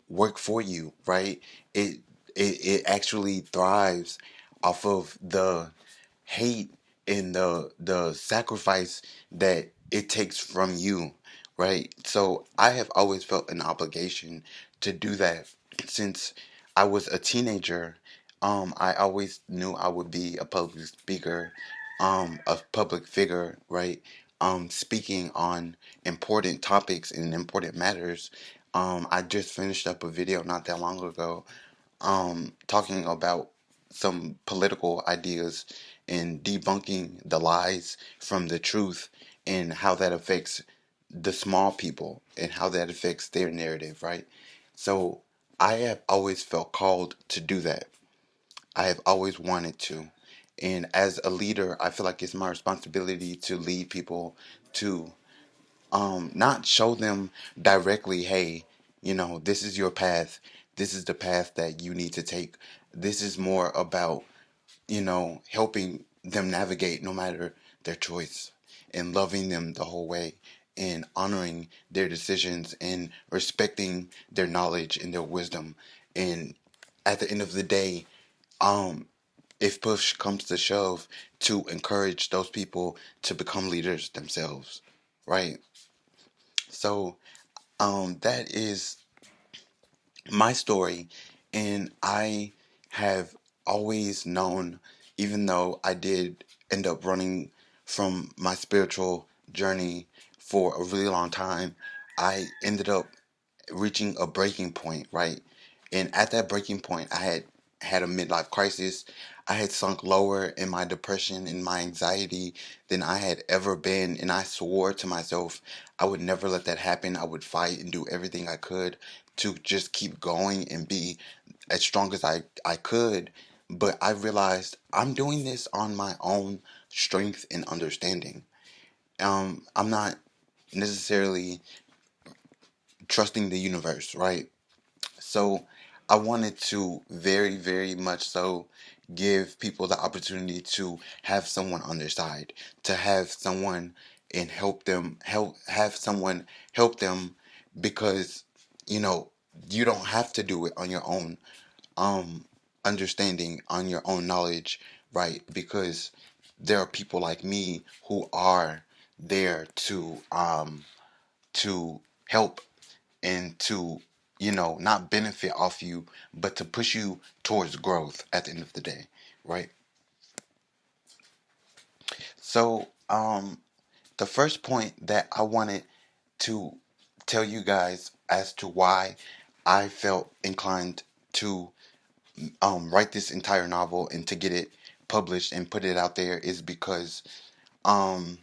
work for you, right? It it actually thrives off of the hate and the sacrifice that it takes from you, right? So I have always felt an obligation to do that since I was a teenager. I always knew I would be a public speaker, a public figure, right? Speaking on important topics and important matters. I just finished up a video not that long ago, talking about some political ideas and debunking the lies from the truth and how that affects the small people and how that affects their narrative, right? So I have always felt called to do that. I have always wanted to. And as a leader, I feel like it's my responsibility to lead people to, not show them directly, hey, this is your path. This is the path that you need to take. This is more about, helping them navigate no matter their choice and loving them the whole way and honoring their decisions and respecting their knowledge and their wisdom. And at the end of the day, um, if push comes to shove, to encourage those people to become leaders themselves, right? So, that is my story, and I have always known, even though I did end up running from my spiritual journey for a really long time, I ended up reaching a breaking point, right? And at that breaking point, I had a midlife crisis. I had sunk lower in my depression and my anxiety than I had ever been, and I swore to myself I would never let that happen. I would fight and do everything I could to just keep going and be as strong as I could. But I realized I'm doing this on my own strength and understanding. I'm not necessarily trusting the universe, right? So I wanted to very, very much so give people the opportunity to have someone on their side, to have someone and have someone help them because, you know, you don't have to do it on your own um understanding, on your own knowledge, right? Because there are people like me who are there to help and to, not benefit off you, but to push you towards growth at the end of the day, right? So, the first point that I wanted to tell you guys as to why I felt inclined to write this entire novel and to get it published and put it out there um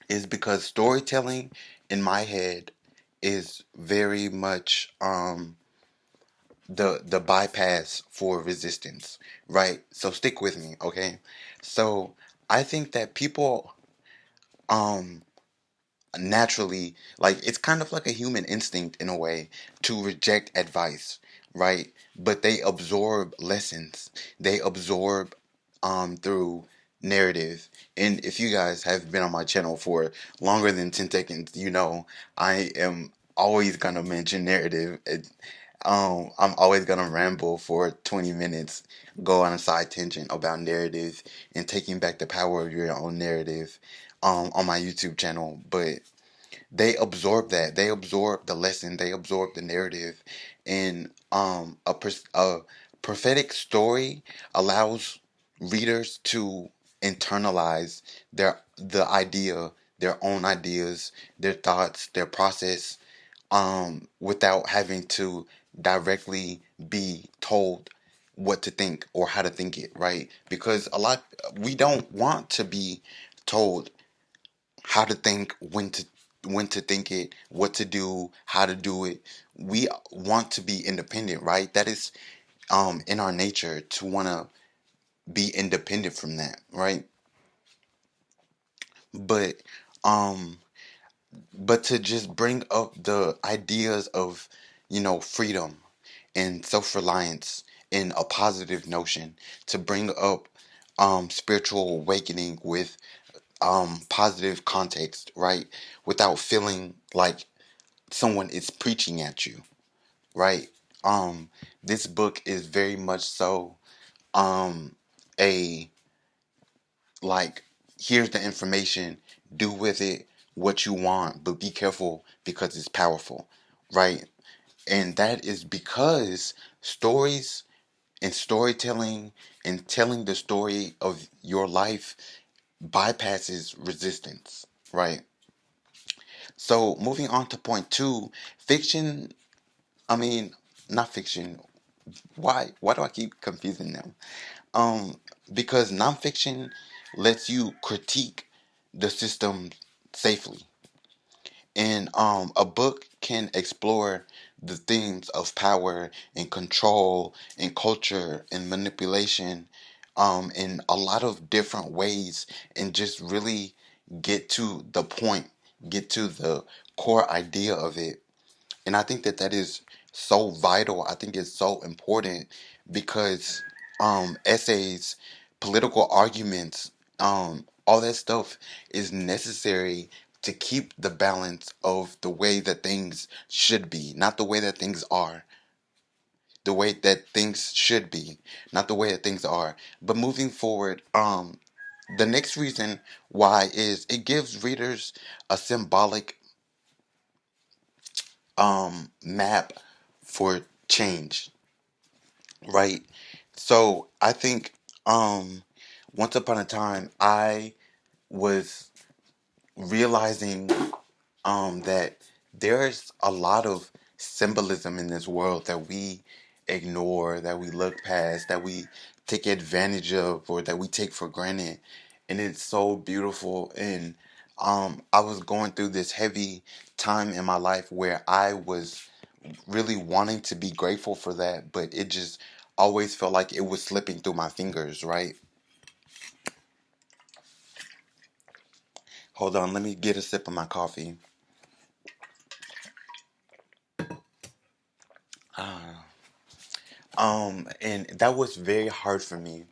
is because storytelling in my head is very much the bypass for resistance, right? So stick with me, okay? So I think that people um naturally, like, it's kind of like a human instinct in a way to reject advice, right? But they absorb lessons, they absorb through narrative. And if you guys have been on my channel for longer than 10 seconds, you know I am always gonna mention narrative. I'm always gonna ramble for 20 minutes, go on a side tangent about narrative and taking back the power of your own narrative on my YouTube channel. But they absorb that. They absorb the lesson. They absorb the narrative, and a prophetic story allows readers to internalize the idea, their own ideas, their thoughts, their process, without having to directly be told what to think or how to think it, right? Because we don't want to be told how to think, when to think it, what to do, how to do it. We want to be independent, right? That is in our nature to want to be independent from that, right? But um but to just bring up the ideas of, freedom and self-reliance in a positive notion, to bring up spiritual awakening with positive context, right? Without feeling like someone is preaching at you, right? This book is very much so um a, like, here's the information, do with it what you want, but be careful because it's powerful, right? And that is because stories and storytelling and telling the story of your life bypasses resistance, right? So moving on to point two, fiction, I mean, not fiction. Why do I keep confusing them? Um, because nonfiction lets you critique the system safely. And a book can explore the themes of power and control and culture and manipulation in a lot of different ways, and just really get to the point, get to the core idea of it. And I think that that is so vital. I think it's so important because essays, political arguments, all that stuff is necessary to keep the balance of the way that things should be, not the way that things are. The way that things should be, not the way that things are. But moving forward, the next reason why is it gives readers a symbolic map for change, right? So I think once upon a time I was realizing that there's a lot of symbolism in this world that we ignore, that we look past, that we take advantage of, or that we take for granted. And it's so beautiful. And I was going through this heavy time in my life where I was really wanting to be grateful for that, but it just always felt like it was slipping through my fingers, right? Hold on, let me get a sip of my coffee. Ah. And that was very hard for me.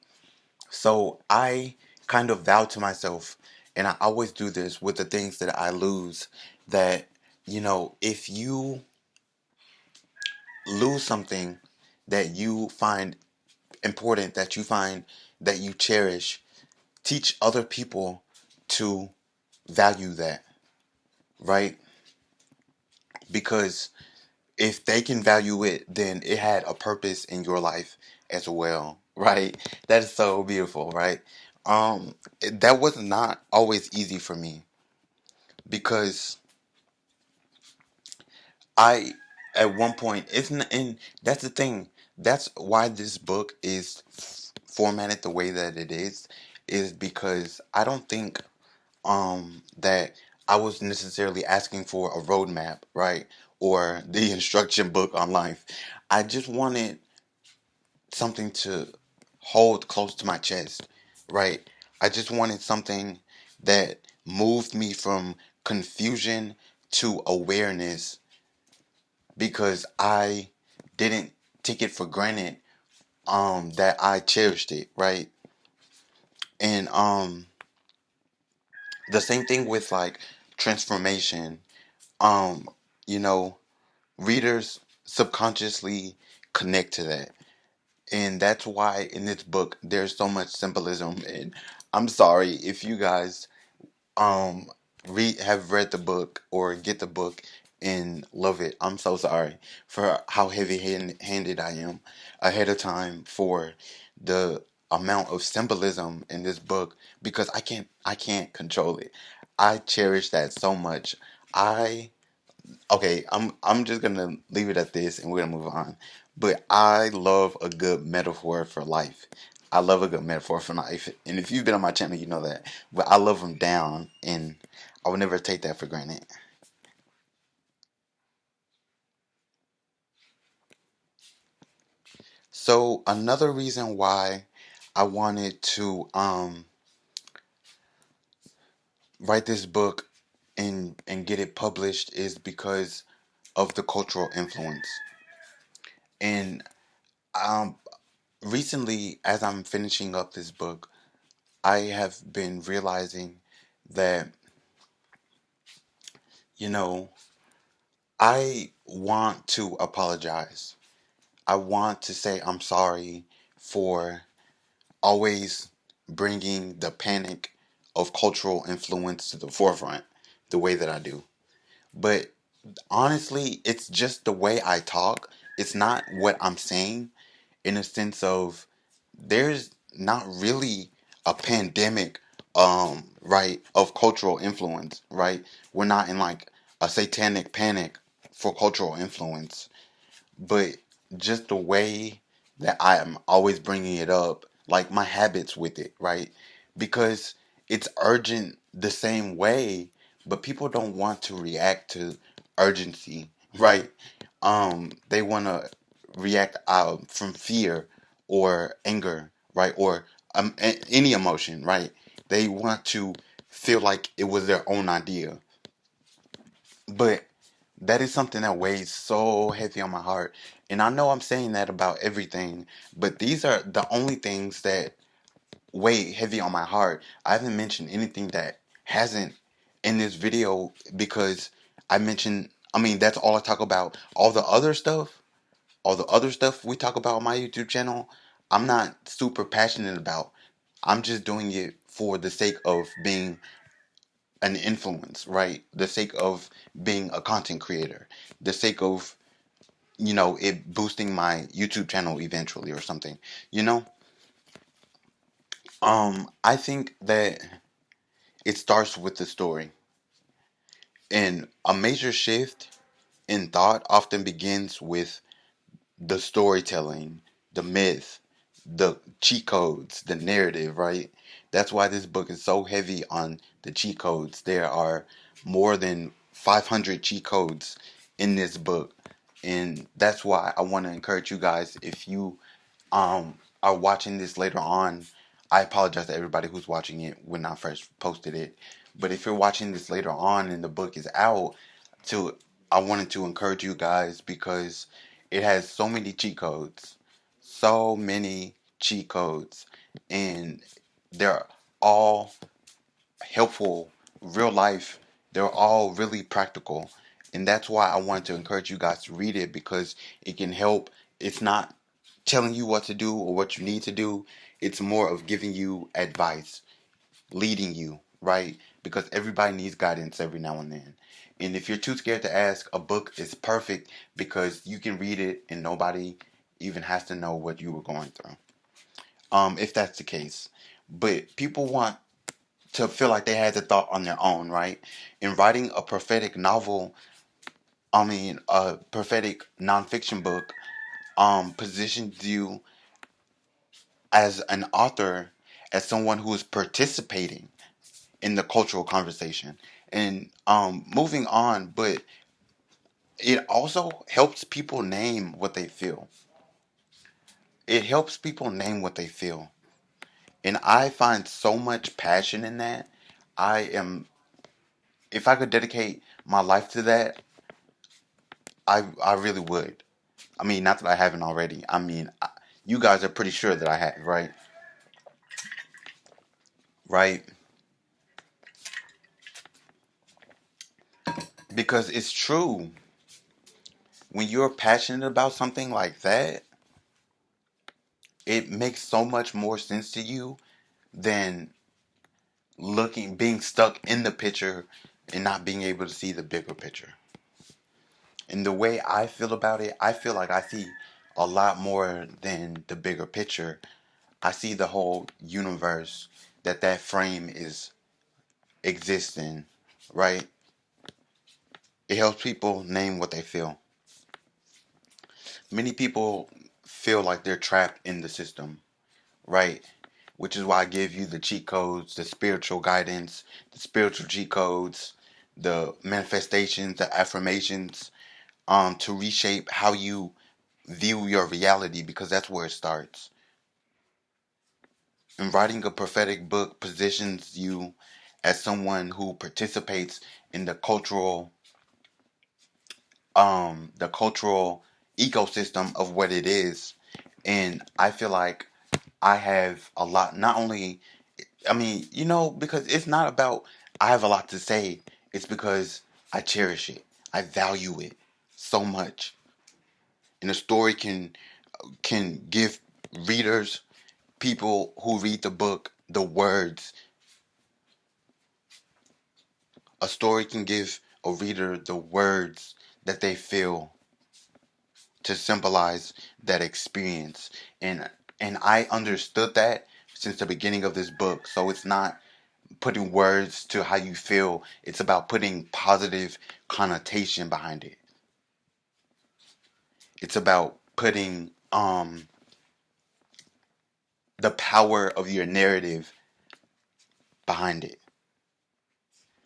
So I kind of vowed to myself, and I always do this with the things that I lose, that, if you lose something that you find important, that you find that you cherish, teach other people to value that, right? Because if they can value it, then it had a purpose in your life as well, right? That is so beautiful, right? That was not always easy for me because I, at one point, it's not, and that's the thing. That's why this book is formatted the way that it is because I don't think that I was necessarily asking for a roadmap, right? Or the instruction book on life. I just wanted something to hold close to my chest, right? I just wanted something that moved me from confusion to awareness because I didn't take it for granted that I cherished it, right? And the same thing with like transformation. Um you know, readers subconsciously connect to that. And that's why in this book there's so much symbolism. And I'm sorry if you guys um have read the book or get the book and love it. I'm so sorry for how handed I am ahead of time for the amount of symbolism in this book because I can't control it. I cherish that so much. I Okay, I'm just gonna leave it at this and we're gonna move on. But I love a good metaphor for life. I love a good metaphor for life. And if you've been on my channel, you know that. But I love them down and I would never take that for granted. So another reason why I wanted to write this book and get it published is because of the cultural influence. And um recently as I'm finishing up this book, I have been realizing that, you know, I want to apologize. I want to say I'm sorry for always bringing the panic of cultural influence to the forefront the way that I do. But honestly, it's just the way I talk. It's not what I'm saying in a sense of there's not really a pandemic, right, of cultural influence, right? We're not in like a satanic panic for cultural influence, but just the way that I am always bringing it up, like my habits with it, right? Because it's urgent the same way, but people don't want to react to urgency, right? They want to react out from fear or anger, right? Or any emotion, right? They want to feel like it was their own idea. But that is something that weighs so heavy on my heart. And I know I'm saying that about everything, but these are the only things that weigh heavy on my heart. I haven't mentioned anything that hasn't in this video because I mean, that's all I talk about. All the other stuff we talk about on my YouTube channel, I'm not super passionate about. I'm just doing it for the sake of being an influence, right? The sake of being a content creator, the sake of, it boosting my YouTube channel eventually or something, you know? I think that it starts with the story. And a major shift in thought often begins with the storytelling, the myth, the cheat codes, the narrative, right? That's why this book is so heavy on the cheat codes. There are more than 500 cheat codes in this book. And that's why I want to encourage you guys, if you are watching this later on, I apologize to everybody who's watching it when I first posted it. But if you're watching this later on and the book is out, to I wanted to encourage you guys because it has so many cheat codes. So many cheat codes. And they're all helpful, real life. They're all really practical. And that's why I wanted to encourage you guys to read it because it can help. It's not telling you what to do or what you need to do. It's more of giving you advice, leading you, right? Because everybody needs guidance every now and then. And if you're too scared to ask, a book is perfect because you can read it and nobody even has to know what you were going through. If that's the case. But people want to feel like they had the thought on their own, right? In writing a prophetic novel, a prophetic nonfiction book, positions you as an author, as someone who is participating in the cultural conversation. And moving on, but it also helps people name what they feel. It helps people name what they feel. And I find so much passion in that. I am, if I could dedicate my life to that, I really would. I mean, not that I haven't already. I mean, you guys are pretty sure that I have, right? Right? Because it's true. When you're passionate about something like that, it makes so much more sense to you than being stuck in the picture and not being able to see the bigger picture. And the way I feel about it, I feel like I see a lot more than the bigger picture. I see the whole universe that frame is existing, right? It helps people name what they feel. Many people feel like they're trapped in the system, right? Which is why I give you the cheat codes, the spiritual guidance, the spiritual cheat codes, the manifestations, the affirmations, to reshape how you view your reality because that's where it starts. And writing a prophetic book positions you as someone who participates in the cultural ecosystem of what it is. And I feel like I have a lot, not only, I mean, because it's not about I have a lot to say. It's because I cherish it. I value it so much. And a story can give readers, people who read the book, the words. A story can give a reader the words that they feel to symbolize that experience. And I understood that since the beginning of this book. So it's not putting words to how you feel. It's about putting positive connotation behind it. It's about putting the power of your narrative behind it.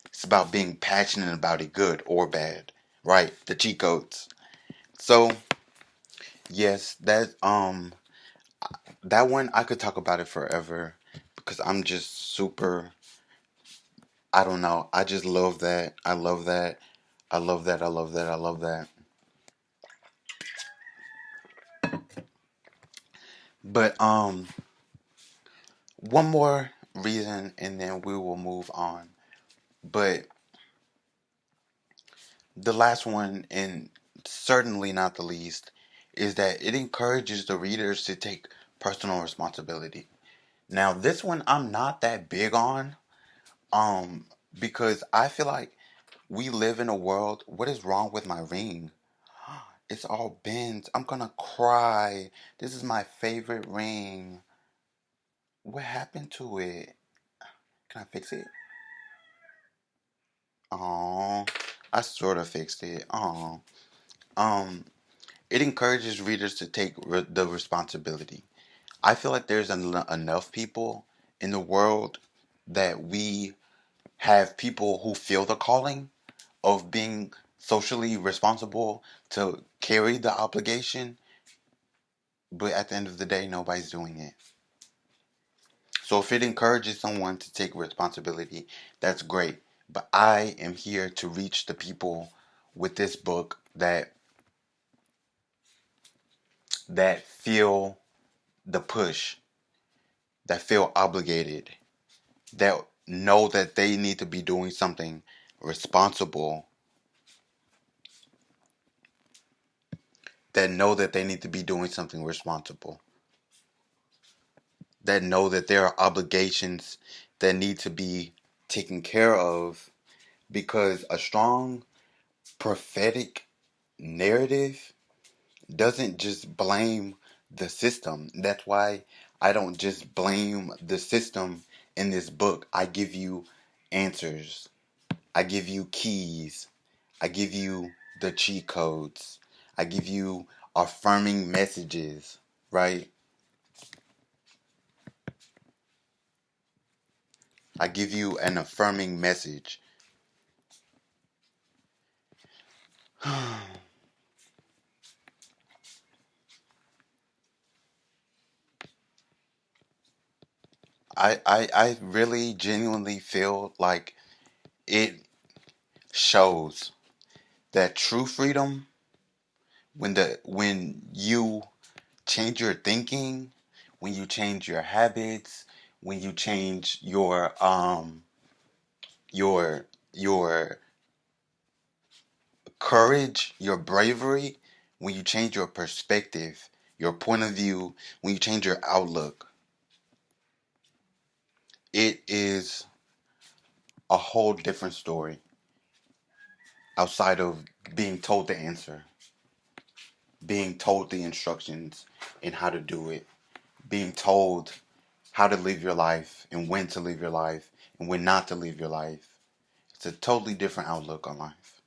It's about being passionate about it, good or bad. Right? The cheat codes. So yes, that one I could talk about it forever because I'm just super, I don't know. I just love that. I love that. I love that. I love that. I love that. But one more reason and then we will move on. But the last one, and certainly not the least, is that it encourages the readers to take personal responsibility. Now, this one I'm not that big on, um, because I feel like we live in a world. What is wrong with my ring? It's all bent. I'm gonna cry. This is my favorite ring. What happened to it? Can I fix it? Oh, I sort of fixed it. Oh. Um, it encourages readers to take the responsibility. I feel like there's enough people in the world that we have people who feel the calling of being socially responsible to carry the obligation, but at the end of the day, nobody's doing it. So if it encourages someone to take responsibility, that's great. But I am here to reach the people with this book that feel the push, that feel obligated, that know that they need to be doing something responsible, that know that they need to be doing something responsible, that know that there are obligations that need to be taken care of, because a strong prophetic narrative doesn't just blame the system. That's why I don't just blame the system in this book. I give you answers. I give you keys. I give you the cheat codes. I give you affirming messages, right? I give you an affirming message. I really genuinely feel like it shows that true freedom, when you change your thinking, when you change your habits, when you change your courage, your bravery, when you change your perspective, your point of view, when you change your outlook, it is a whole different story outside of being told the answer, being told the instructions and how to do it, being told how to live your life and when to live your life and when not to live your life. It's a totally different outlook on life.